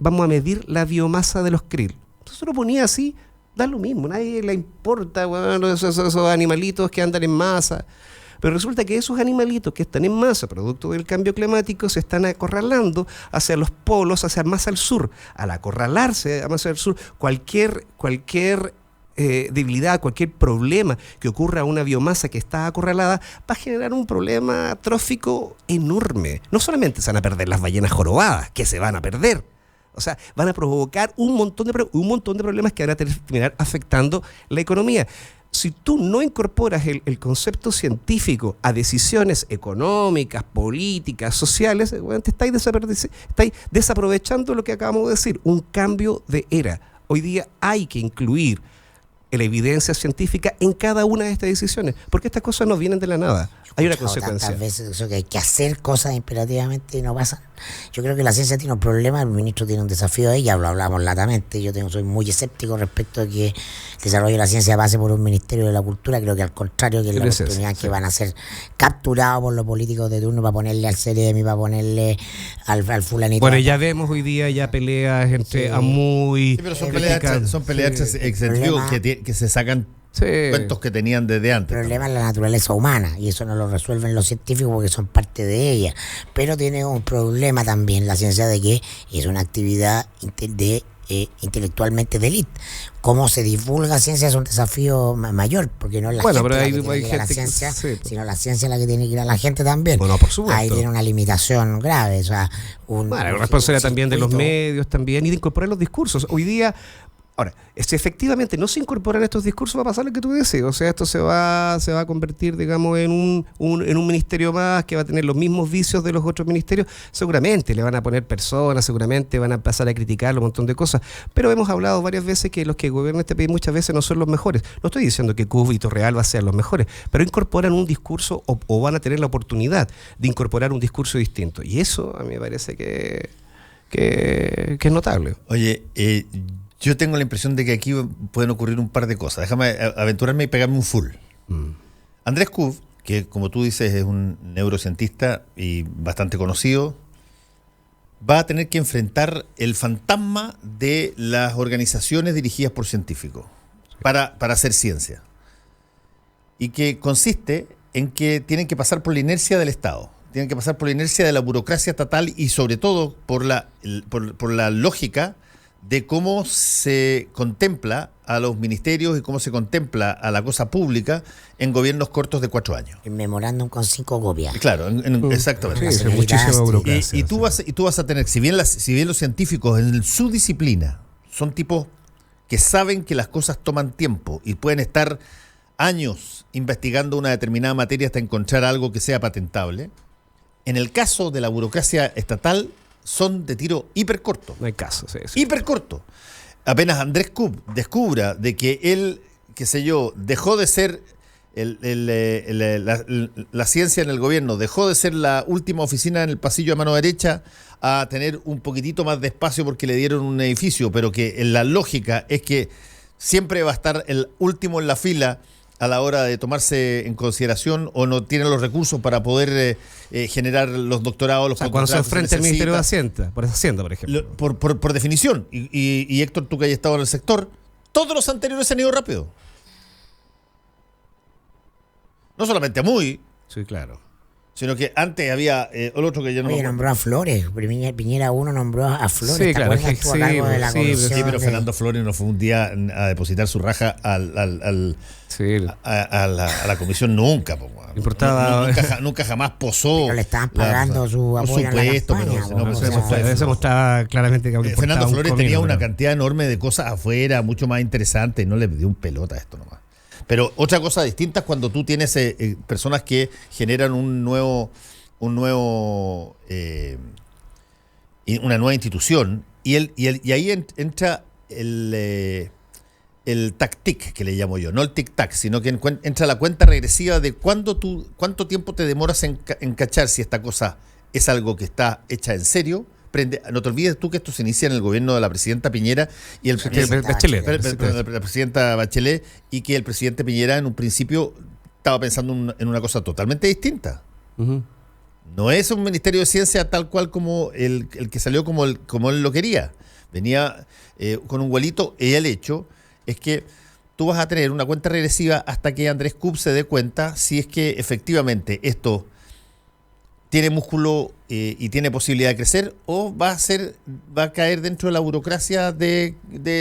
vamos a medir la biomasa de los krill. Entonces lo ponía así, da lo mismo, nadie le importa, bueno, esos animalitos que andan en masa. Pero resulta que esos animalitos que están en masa, producto del cambio climático, se están acorralando hacia los polos, hacia más al sur. Al acorralarse más al sur, cualquier debilidad, cualquier problema que ocurra a una biomasa que está acorralada, va a generar un problema trófico enorme. No solamente se van a perder las ballenas jorobadas, que se van a perder. O sea, van a provocar un montón de problemas que van a terminar afectando la economía. Si tú no incorporas el concepto científico a decisiones económicas, políticas, sociales, bueno, te estáis desaprovechando lo que acabamos de decir, un cambio de era. Hoy día hay que incluir la evidencia científica en cada una de estas decisiones, porque estas cosas no vienen de la nada. Hay una consecuencia. Tantas veces eso que hay que hacer cosas imperativamente y no pasan. Yo creo que la ciencia tiene un problema, el ministro tiene un desafío ahí, ya lo hablamos latamente. Soy muy escéptico respecto a que el desarrollo de la ciencia pase por un ministerio de la cultura. Creo que al contrario, que es la oportunidad que van a ser capturados por los políticos de turno para ponerle al CEREMI, para ponerle al fulanito. Bueno, ya vemos hoy día peleas entre muy... Sí, pero son peleas exentivos que se sacan cuentos que tenían desde antes. El problema es la naturaleza humana y eso no lo resuelven los científicos porque son parte de ella. Pero tiene un problema también la ciencia de que es una actividad intelectualmente de élite. Cómo se divulga ciencia es un desafío mayor, porque no es la gente pero la hay que tiene que ir a la gente ciencia, sino la ciencia es la que tiene que ir a la gente también. Bueno, por supuesto. Ahí tiene una limitación grave. O sea, responsabilidad también de los medios también y de incorporar los discursos. Hoy día, ahora, si efectivamente no se incorporan estos discursos, va a pasar lo que tú dices. O sea, esto se va a convertir, digamos, en un ministerio más que va a tener los mismos vicios de los otros ministerios. Seguramente le van a poner personas, seguramente van a empezar a criticarlo, un montón de cosas. Pero hemos hablado varias veces que los que gobiernan este país muchas veces no son los mejores. No estoy diciendo que Cub y Torrealba sean los mejores, pero incorporan un discurso o van a tener la oportunidad de incorporar un discurso distinto. Y eso a mí me parece que es notable. Oye, yo tengo la impresión de que aquí pueden ocurrir un par de cosas. Déjame aventurarme y pegarme un full. Andrés Kub, que como tú dices es un neurocientista y bastante conocido, va a tener que enfrentar el fantasma de las organizaciones dirigidas por científicos para hacer ciencia. Y que consiste en que tienen que pasar por la inercia del Estado, tienen que pasar por la inercia de la burocracia estatal y sobre todo por la lógica de cómo se contempla a los ministerios y cómo se contempla a la cosa pública en gobiernos cortos de 4 años. El memorándum con 5 copias. Claro, exactamente. Sí, muchísima burocracia. Y tú vas a tener, si bien los científicos en su disciplina son tipos que saben que las cosas toman tiempo y pueden estar años investigando una determinada materia hasta encontrar algo que sea patentable, en el caso de la burocracia estatal son de tiro hiper corto. No hay caso, sí. Hiper corto. Apenas Andrés Kub descubra de que él, qué sé yo, dejó de ser la ciencia en el gobierno, dejó de ser la última oficina en el pasillo a mano derecha a tener un poquitito más de espacio porque le dieron un edificio, pero que la lógica es que siempre va a estar el último en la fila a la hora de tomarse en consideración o no tienen los recursos para poder generar los doctorados, los cuando se enfrenta al Ministerio de Hacienda, por ejemplo. Por definición. Y Héctor, tú que has estado en el sector, todos los anteriores se han ido rápido. No solamente a Muy. Sí, claro. Sino que antes había el otro que ya no... Oye, nombró a Flores. Piñera 1 nombró a Flores. Sí, claro. Pero Fernando Flores no fue un día a depositar su raja a la comisión nunca. Nunca jamás posó. Pero le estaban pagando su apoyo en la campaña. Eso mostraba claramente que Fernando Flores tenía una cantidad enorme de cosas afuera, mucho más interesantes. No le dio un pelota a esto nomás. Pero otra cosa distinta es cuando tú tienes personas que generan una nueva institución y ahí entra el tac-tic, que le llamo yo, no el tic-tac, sino que entra la cuenta regresiva de cuánto tiempo te demoras en cachar si esta cosa es algo que está hecha en serio. No te olvides tú que esto se inicia en el gobierno de la presidenta Piñera y la presidenta Bachelet, y que el presidente Piñera en un principio estaba pensando en una cosa totalmente distinta. No es un ministerio de ciencia tal cual como el que salió como él lo quería. Venía con un vuelito, y el hecho es que tú vas a tener una cuenta regresiva hasta que Andrés Kub se dé cuenta si es que efectivamente esto tiene músculo y tiene posibilidad de crecer, o va a caer dentro de la burocracia de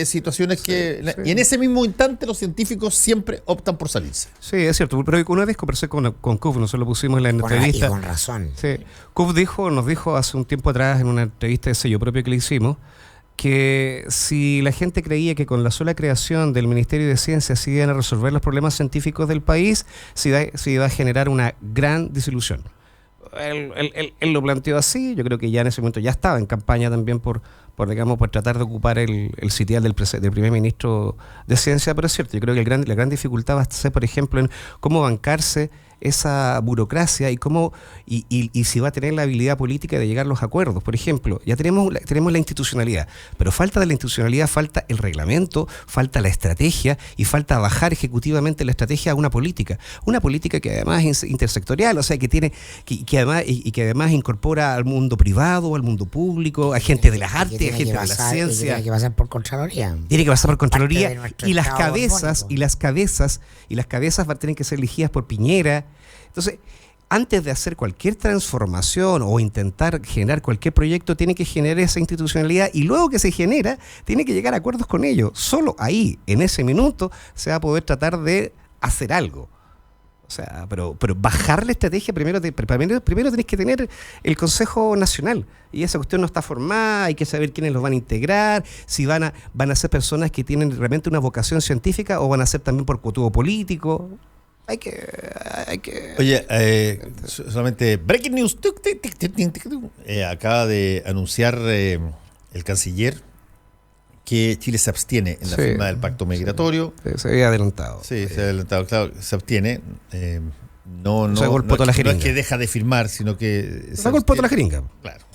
situaciones y en ese mismo instante los científicos siempre optan por salirse. Sí, es cierto, pero una vez conversé con Kub, nosotros lo pusimos en la entrevista. Y con razón. Sí. Kub nos dijo hace un tiempo atrás en una entrevista de sello propio que le hicimos, que si la gente creía que con la sola creación del Ministerio de Ciencia se iban a resolver los problemas científicos del país, se iba a generar una gran desilusión. Él lo planteó así. Yo creo que ya en ese momento ya estaba en campaña también por tratar de ocupar el sitial del primer ministro de Ciencia, pero es cierto, yo creo que la gran dificultad va a ser, por ejemplo, en cómo bancarse esa burocracia y cómo y si va a tener la habilidad política de llegar a los acuerdos. Por ejemplo, ya tenemos la institucionalidad, pero falta de la institucionalidad, falta el reglamento, falta la estrategia y falta bajar ejecutivamente la estrategia a una política que además es intersectorial, o sea, que además incorpora al mundo privado, al mundo público, a gente de las artes, a gente de la ciencia. Tiene que pasar por Contraloría. Tiene que pasar por Contraloría y las cabezas tienen que ser elegidas por Piñera. Entonces, antes de hacer cualquier transformación o intentar generar cualquier proyecto, tiene que generar esa institucionalidad y luego que se genera, tiene que llegar a acuerdos con ellos. Solo ahí, en ese minuto, se va a poder tratar de hacer algo. O sea, pero bajar la estrategia, primero tenés que tener el Consejo Nacional y esa cuestión no está formada, hay que saber quiénes los van a integrar, si van a ser personas que tienen realmente una vocación científica o van a ser también por cotubo político. Hay que... Oye, solamente breaking news. Acaba de anunciar el canciller que Chile se abstiene en la firma del pacto migratorio. Se había adelantado. Sí, se había adelantado, claro, se abstiene. No es que deja de firmar, sino que... Sacó el poto a la jeringa. Claro.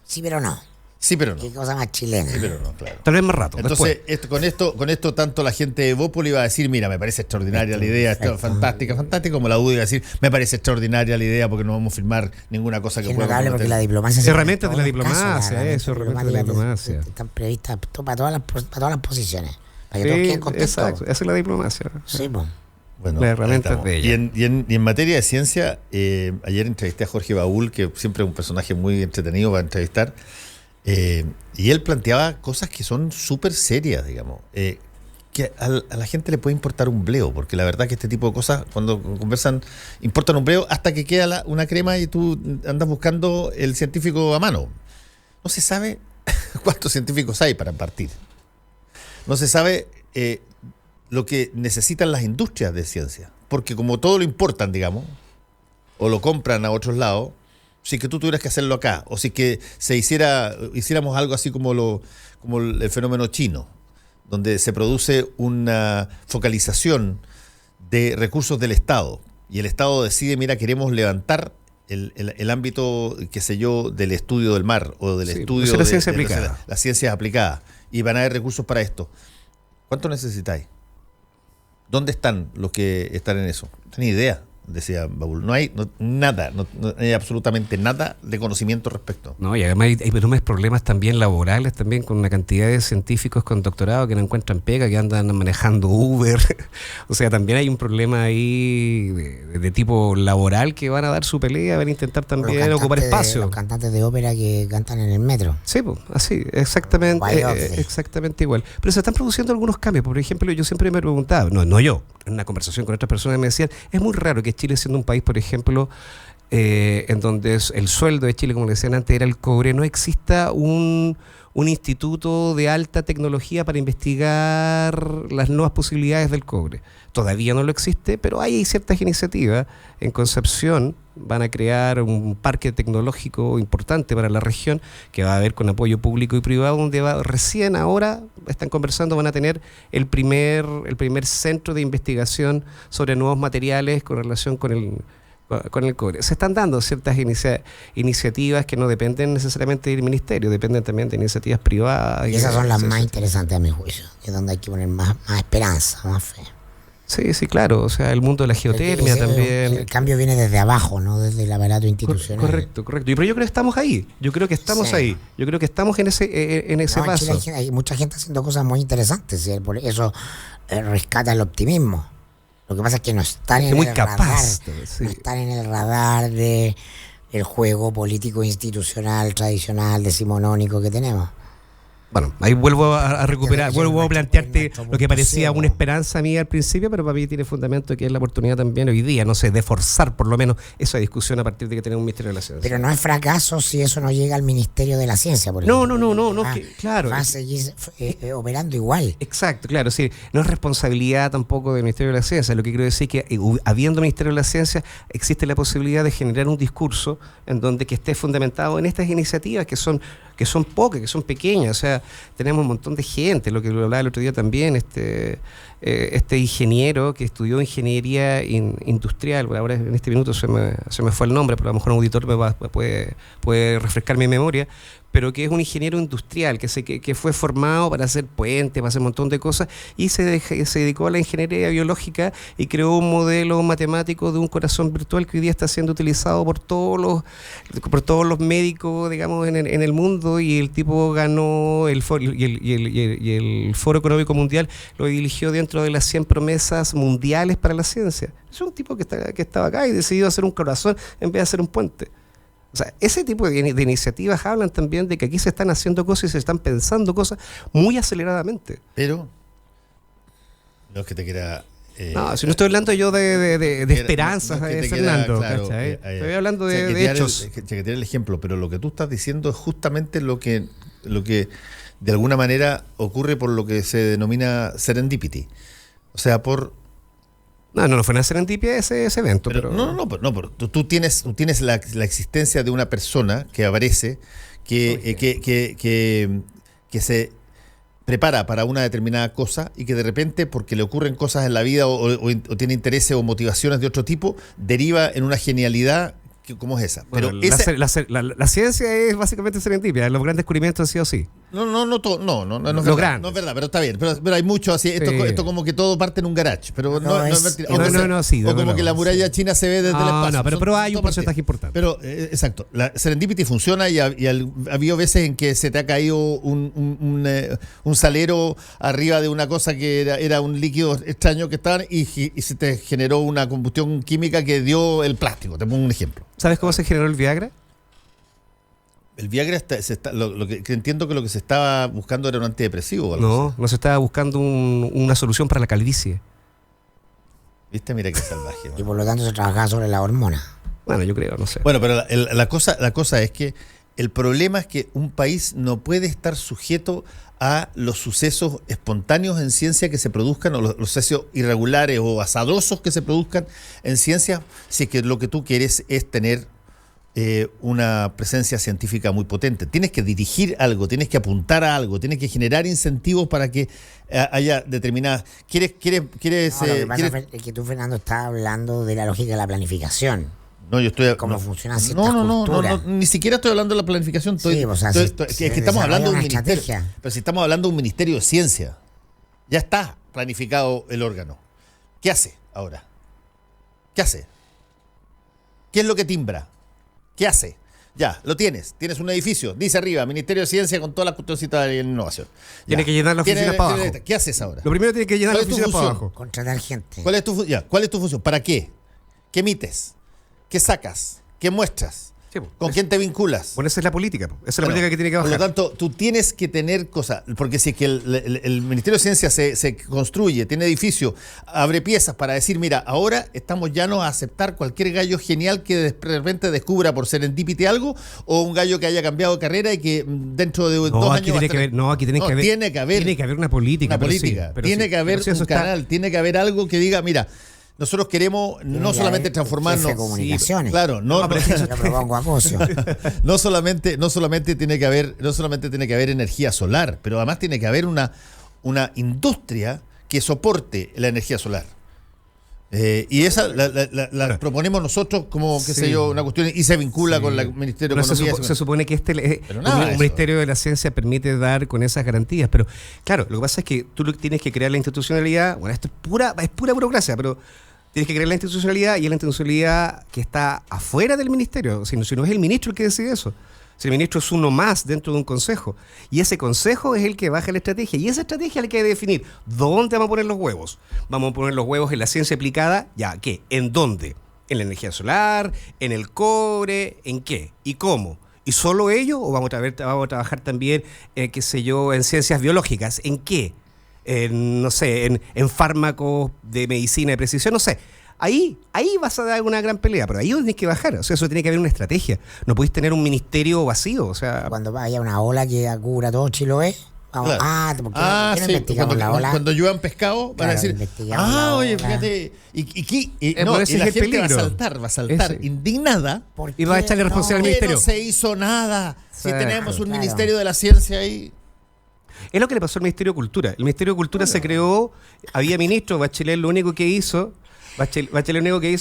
Sí, pero no. Sí, pero no. Qué cosa más chilena. Sí, pero no, claro. Tal vez más rato. Entonces, con esto tanto la gente de Bópoli iba a decir, mira, me parece extraordinaria la idea, fantástica, como la UDI iba a decir, me parece extraordinaria la idea porque no vamos a firmar ninguna cosa que pueda comprometer. Porque la diplomacia herramientas de la diplomacia, herramientas de la diplomacia. Están previstas para todas las posiciones. Para que todos queden contentos. Exacto, esa es la diplomacia. Sí, pues. Bueno, las herramientas de ella. Y en materia de ciencia, ayer entrevisté a Jorge Baúl, que siempre es un personaje muy entretenido para entrevistar. Y él planteaba cosas que son súper serias, digamos, que a la gente le puede importar un bleo, porque la verdad que este tipo de cosas, cuando conversan, importan un bleo hasta que queda una crema y tú andas buscando el científico a mano. No se sabe cuántos científicos hay para partir. No se sabe lo que necesitan las industrias de ciencia, porque como todo lo importan, digamos, o lo compran a otros lados, si que tú tuvieras que hacerlo acá, o si que hiciéramos algo así como el fenómeno chino, donde se produce una focalización de recursos del Estado, y el Estado decide, mira, queremos levantar el ámbito, qué sé yo, del estudio del mar, o del estudio de la ciencia aplicada, y van a haber recursos para esto. ¿Cuánto necesitáis? ¿Dónde están los que están en eso? No tenía idea. Decía Baúl, no hay absolutamente nada de conocimiento respecto. No, y además hay enormes problemas también laborales, también con una cantidad de científicos con doctorado que no encuentran pega, que andan manejando Uber. O sea, también hay un problema ahí de tipo laboral que van a dar su pelea, van a intentar también ocupar espacio. Los cantantes de ópera que cantan en el metro. Sí, pues, así, exactamente igual. Pero se están produciendo algunos cambios. Por ejemplo, yo siempre me preguntaba, no yo, en una conversación con otras personas me decían, es muy raro que Chile, siendo un país, por ejemplo, en donde el sueldo de Chile, como le decían antes, era el cobre, no exista un instituto de alta tecnología para investigar las nuevas posibilidades del cobre. Todavía no lo existe, pero hay ciertas iniciativas. En Concepción van a crear un parque tecnológico importante para la región que va a haber con apoyo público y privado, donde recién ahora están conversando, van a tener el primer centro de investigación sobre nuevos materiales con relación con el cobre. Se están dando ciertas iniciativas que no dependen necesariamente del ministerio, dependen también de iniciativas privadas. Y esas son las más interesantes a mi juicio, que es donde hay que poner más esperanza, más fe. Sí, claro, o sea, el mundo de la geotermia también. El cambio viene desde abajo, no desde el aparato institucional. Correcto. Pero yo creo que estamos ahí. Yo creo que estamos ahí. Yo creo que estamos en ese paso. En Chile hay mucha gente haciendo cosas muy interesantes, y por eso rescata el optimismo. Lo que pasa es que no están en el radar. No están en el radar de el juego político institucional tradicional decimonónico que tenemos. Bueno, ahí vuelvo a recuperar, vuelvo a plantearte lo que parecía una esperanza mía al principio, pero para mí tiene fundamento, que es la oportunidad también hoy día, no sé, de forzar por lo menos esa discusión a partir de que tenemos un Ministerio de la Ciencia. Pero no es fracaso si eso no llega al Ministerio de la Ciencia, por ejemplo. No, claro. Va a seguir operando igual. Exacto, claro, sí. No es responsabilidad tampoco del Ministerio de la Ciencia. Lo que quiero decir es que habiendo Ministerio de la Ciencia, existe la posibilidad de generar un discurso en donde que esté fundamentado en estas iniciativas que son que son pocas, que son pequeñas. O sea, tenemos un montón de gente, lo que lo hablaba el otro día también, este ingeniero que estudió ingeniería industrial, ahora en este minuto se me fue el nombre, pero a lo mejor un auditor puede refrescar mi memoria, pero que es un ingeniero industrial, que fue formado para hacer puentes, para hacer un montón de cosas, y se dedicó a la ingeniería biológica y creó un modelo matemático de un corazón virtual que hoy día está siendo utilizado por todos los médicos, digamos, en el mundo, y el tipo ganó el foro, y el Foro Económico Mundial lo dirigió dentro de las 100 promesas mundiales para la ciencia. Es un tipo que estaba acá y decidió hacer un corazón en vez de hacer un puente. O sea, ese tipo de iniciativas hablan también de que aquí se están haciendo cosas y se están pensando cosas muy aceleradamente. Pero no es que te quiera... no, si no estoy hablando yo de esperanzas, Fernando, claro, estoy hablando de hechos. Que tiene el ejemplo, pero lo que tú estás diciendo es justamente lo que de alguna manera ocurre por lo que se denomina serendipity. O sea, No fue una serendipia ese evento. Pero tú tienes la existencia de una persona que aparece, que se prepara para una determinada cosa y que de repente, porque le ocurren cosas en la vida o tiene intereses o motivaciones de otro tipo, deriva en una genialidad como es esa. Bueno, pero la ciencia es básicamente serendipia, los grandes descubrimientos han sido así. No es verdad, pero está bien. Pero hay mucho así. Esto como que todo parte en un garage. Pero sí. O como que la muralla china se ve desde el espacio. Pero hay un porcentaje importante. Pero, exacto. La serendipity funciona y ha habido veces en que se te ha caído un salero arriba de una cosa que era un líquido extraño que estaba y se te generó una combustión química que dio el plástico. Te pongo un ejemplo. ¿Sabes cómo se generó el Viagra? El Viagra lo que entiendo que lo que se estaba buscando era un antidepresivo. No se estaba buscando una solución para la calvicie. ¿Viste? Mira qué salvaje. Y por lo tanto se trabajaba sobre la hormona. Bueno, yo creo, no sé. Bueno, pero la cosa es que el problema es que un país no puede estar sujeto a los sucesos espontáneos en ciencia que se produzcan, o los sucesos irregulares o azarosos que se produzcan en ciencia, si es que lo que tú quieres es tener una presencia científica muy potente. Tienes que dirigir algo, tienes que apuntar a algo, tienes que generar incentivos para que haya determinadas... Lo que pasa es que tú, Fernando, estás hablando de la lógica de la planificación. No, yo estoy... ¿Cómo funciona ciertas culturas? No, ni siquiera estoy hablando de la planificación. Es que estamos hablando de un ministerio. Pero si estamos hablando de un ministerio de ciencia, ya está planificado el órgano. ¿Qué hace ahora? ¿Qué hace? ¿Qué es lo que timbra? ¿Qué hace? Ya, lo tienes un edificio, dice arriba, Ministerio de Ciencia con todas las cuestiones de innovación. Tiene que llenar la oficina para abajo. ¿Qué haces ahora? Lo primero tiene que llenar la oficina para abajo. Contratar gente. ¿Cuál es tu función? ¿Para qué? ¿Qué emites? ¿Qué sacas? ¿Qué muestras? Sí, ¿con quién te vinculas? Bueno, esa es la política. Esa es la política que tiene que bajar. Por lo tanto, tú tienes que tener cosas, porque si es que el Ministerio de Ciencia se construye, tiene edificio, abre piezas para decir, mira, ahora estamos llanos a aceptar cualquier gallo genial que de repente descubra por serendipity algo, o un gallo que haya cambiado de carrera y que dentro de 2 años... Tiene que haber una política. Tiene que haber un canal, tiene que haber algo que diga, mira... Nosotros queremos no solamente transformarnos... comunicaciones. Claro, no solamente tiene que haber energía solar, pero además tiene que haber una industria que soporte la energía solar. Y esa la proponemos nosotros como, qué sé yo, una cuestión, y se vincula con el Ministerio de Economía. Se supone que un Ministerio de la Ciencia permite dar con esas garantías, pero claro, lo que pasa es que tú tienes que crear la institucionalidad. Bueno, esto es pura burocracia, pero tienes que crear la institucionalidad, y es la institucionalidad que está afuera del ministerio, si no es el ministro el que decide eso. Si el ministro es uno más dentro de un consejo, y ese consejo es el que baja la estrategia, y esa estrategia es la que hay que definir dónde vamos a poner los huevos. Vamos a poner los huevos en la ciencia aplicada, ¿ya qué? ¿En dónde? ¿En la energía solar? ¿En el cobre? ¿En qué? ¿Y cómo? ¿Y solo ello? ¿O vamos a trabajar también, qué sé yo, en ciencias biológicas? ¿En qué? No sé, en fármacos de medicina de precisión, no sé. Ahí vas a dar una gran pelea, pero ahí tienes que bajar. O sea, eso tiene que haber una estrategia. No podéis tener un ministerio vacío. O sea, cuando haya una ola que cubra todo Chiloé, Vamos, ¿por qué no investigamos la ola? Cuando lluevan pescado, van a decir, oye, fíjate, y la gente va a saltar indignada y va a echarle responsabilidad al ministerio. No se hizo nada. Si tenemos un ministerio de la ciencia ahí. Es lo que le pasó al Ministerio de Cultura. El Ministerio de Cultura se creó, había ministro, Bachelet lo único que hizo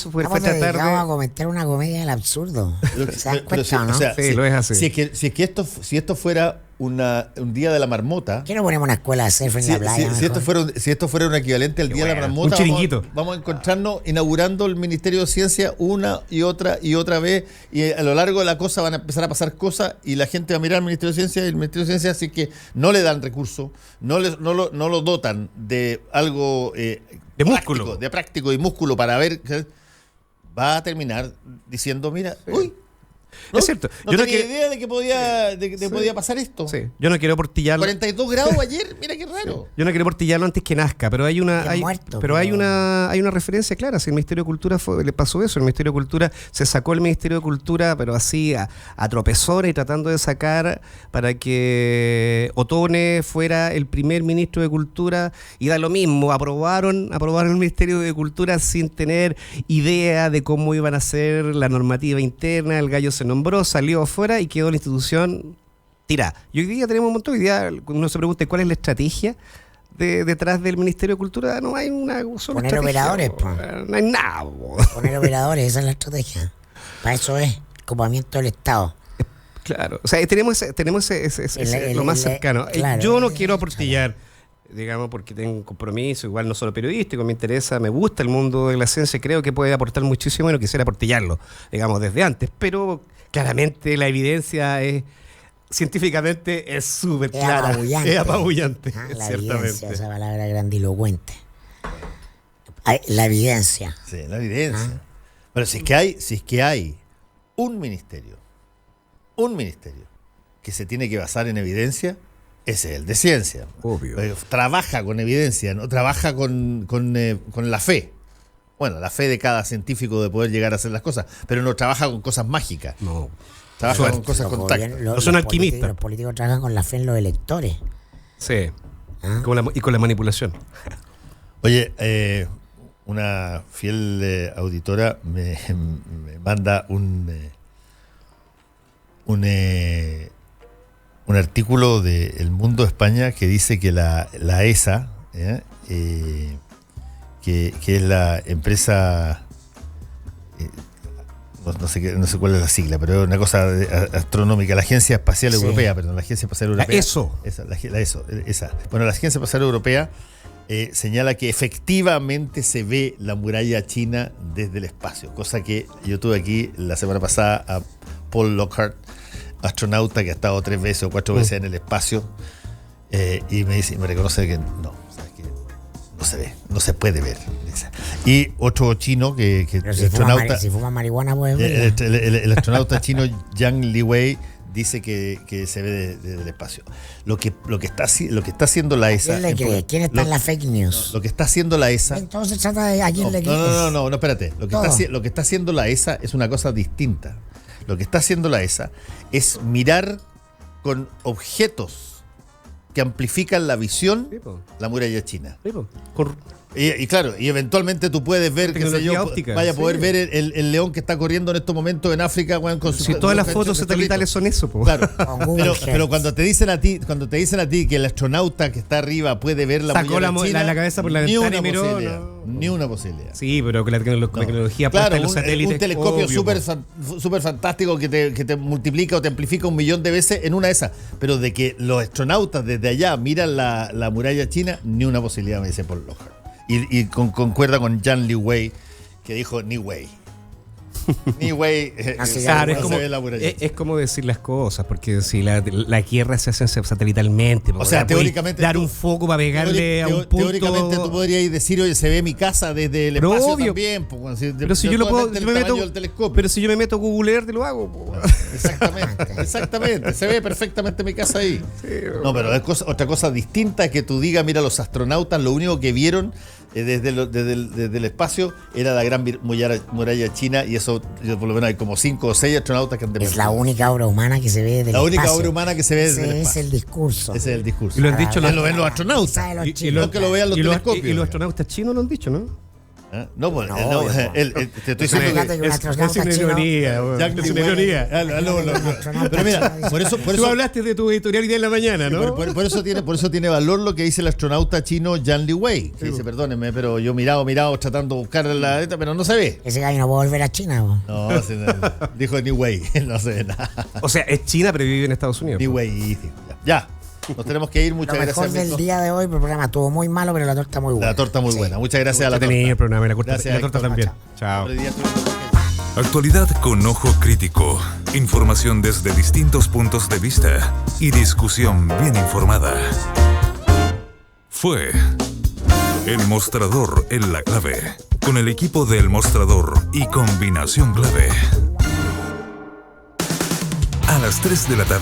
fue tratar de... a comentar una comedia del absurdo. ¿Se dan cuenta, no? O sea, sí, lo es así. Si es que esto fuera un día de la marmota... ¿Qué no ponemos una escuela de surf en la playa? Si esto fuera un equivalente al día de la marmota, un chiringuito. Vamos a encontrarnos inaugurando el Ministerio de Ciencia una y otra vez, y a lo largo de la cosa van a empezar a pasar cosas y la gente va a mirar al Ministerio de Ciencia, y el Ministerio de Ciencia, así que no le dan recursos, no lo dotan de algo... de músculo. De práctico y músculo para ver, va a terminar diciendo, mira, uy, ¿no? Es cierto. No tenía idea de que podía pasar esto. Sí. Yo no quiero portillarlo. 42 grados ayer, mira qué raro. Sí. Yo no quiero portillarlo antes que nazca, pero hay una referencia clara. Si el Ministerio de Cultura le pasó eso, el Ministerio de Cultura se sacó el Ministerio de Cultura, pero así a tropezones y tratando de sacar para que Otone fuera el primer ministro de Cultura, y da lo mismo, aprobaron el Ministerio de Cultura sin tener idea de cómo iban a ser la normativa interna. El gallo se nombró, salió afuera y quedó la institución tirada. Y hoy día tenemos un montón de ideas. Uno se pregunta cuál es la estrategia detrás del Ministerio de Cultura. No hay una sola poner operadores, no hay nada. Poner operadores, esa es la estrategia. Para eso es copamiento del Estado. Claro, o sea, tenemos lo más cercano. Claro, yo no quiero aportillar, digamos, porque tengo un compromiso, igual no solo periodístico, me interesa, me gusta el mundo de la ciencia, creo que puede aportar muchísimo y no quisiera aportillarlo, digamos, desde antes, pero claramente la evidencia científicamente es súper clara, es apabullante, la ciertamente. Evidencia, esa palabra grandilocuente. La evidencia. Sí, la evidencia. Pero si es que hay un ministerio que se tiene que basar en evidencia, ese es el de ciencia. Obvio. Trabaja con evidencia, no trabaja con la fe. Bueno, la fe de cada científico de poder llegar a hacer las cosas, pero no trabaja con cosas mágicas. No. Trabaja con cosas contacto. No son alquimistas. Los políticos trabajan con la fe en los electores. Sí. Y con la manipulación. Oye, una fiel auditora me manda un artículo de El Mundo de España que dice que la ESA, que es la empresa, no sé cuál es la sigla, pero es una cosa astronómica, la Agencia Espacial Europea, perdón, la Agencia Espacial Europea. La ESO. Esa. Bueno, la Agencia Espacial Europea señala que efectivamente se ve la muralla china desde el espacio, cosa que yo tuve aquí la semana pasada a Paul Lockhart, astronauta que ha estado 3 veces o 4 veces en el espacio, y me reconoce que no se ve, no se puede ver. Y otro chino que si fuma marihuana puede ver. El astronauta chino Yang Liwei dice que se ve desde el espacio. Lo que está haciendo la ESA. ¿Quién está en la fake news? Lo que está haciendo la ESA. Entonces trata de a quién le crees. No, espérate. Lo que está haciendo la ESA es una cosa distinta. Lo que está haciendo la ESA es mirar con objetos que amplifican la visión la muralla china. Y claro, y eventualmente tú puedes ver, qué sé yo, vaya a poder ver el león que está corriendo en estos momentos en África, con si todas las fotos satelitales son eso, claro. pero cuando te dicen a ti que el astronauta que está arriba puede ver la muralla china, la cabeza por la ventana, ni una posibilidad. Sí, pero con la tecnología puesta en los satélites, un telescopio súper fantástico que te multiplica o te amplifica 1.000.000 de veces en una de esas, pero de que los astronautas desde allá miran la muralla china, ni una posibilidad, me dice Paul Lockhart. Y concuerda con Yang Liwei, que dijo ni way. Ni way. Claro, es como decir las cosas, porque si la guerra se hace satelitalmente, o sea, teóricamente dar un foco para pegarle a un punto. Teóricamente tú podrías decir, oye, se ve mi casa desde el espacio obvio. También. Pero si yo lo puedo, pero si yo me meto a Google Earth, lo hago. Exactamente. Se ve perfectamente mi casa ahí. Sí, no, pero es otra cosa distinta que tú digas, mira, los astronautas lo único que vieron desde el espacio era la gran muralla china, y eso por lo menos hay como 5 o 6 astronautas que han Es la única obra humana que se ve desde el espacio. La única obra humana que se ve desde el espacio. Ese es el discurso. Ese es el discurso. Y lo han dicho lo ven los astronautas. Y no que lo vean los telescopios. Y los astronautas chinos lo han dicho, ¿no? No, pues te estoy diciendo que es una ironía. Es una ironía. Pero mira, por eso tú hablaste de tu editorial hoy día en la mañana, ¿no? Por eso tiene valor lo que dice el astronauta chino Yan Liwei, que dice, perdónenme, pero yo mirado tratando de buscar la pero no se ve. Ese gallo no puede volver a China, ¿no? No, dijo Liwei, no se ve nada. O sea, es China, pero vive en Estados Unidos. Liwei, ya. Nos tenemos que ir, muchas gracias. Lo mejor del día de hoy, el programa estuvo muy malo, pero la torta muy buena. La torta muy buena. Muchas gracias a la torta. El programa, la torta también. Chao. Actualidad con ojo crítico, información desde distintos puntos de vista y discusión bien informada. Fue El Mostrador en la Clave, con el equipo del Mostrador y Combinación Clave. A las 3 de la tarde.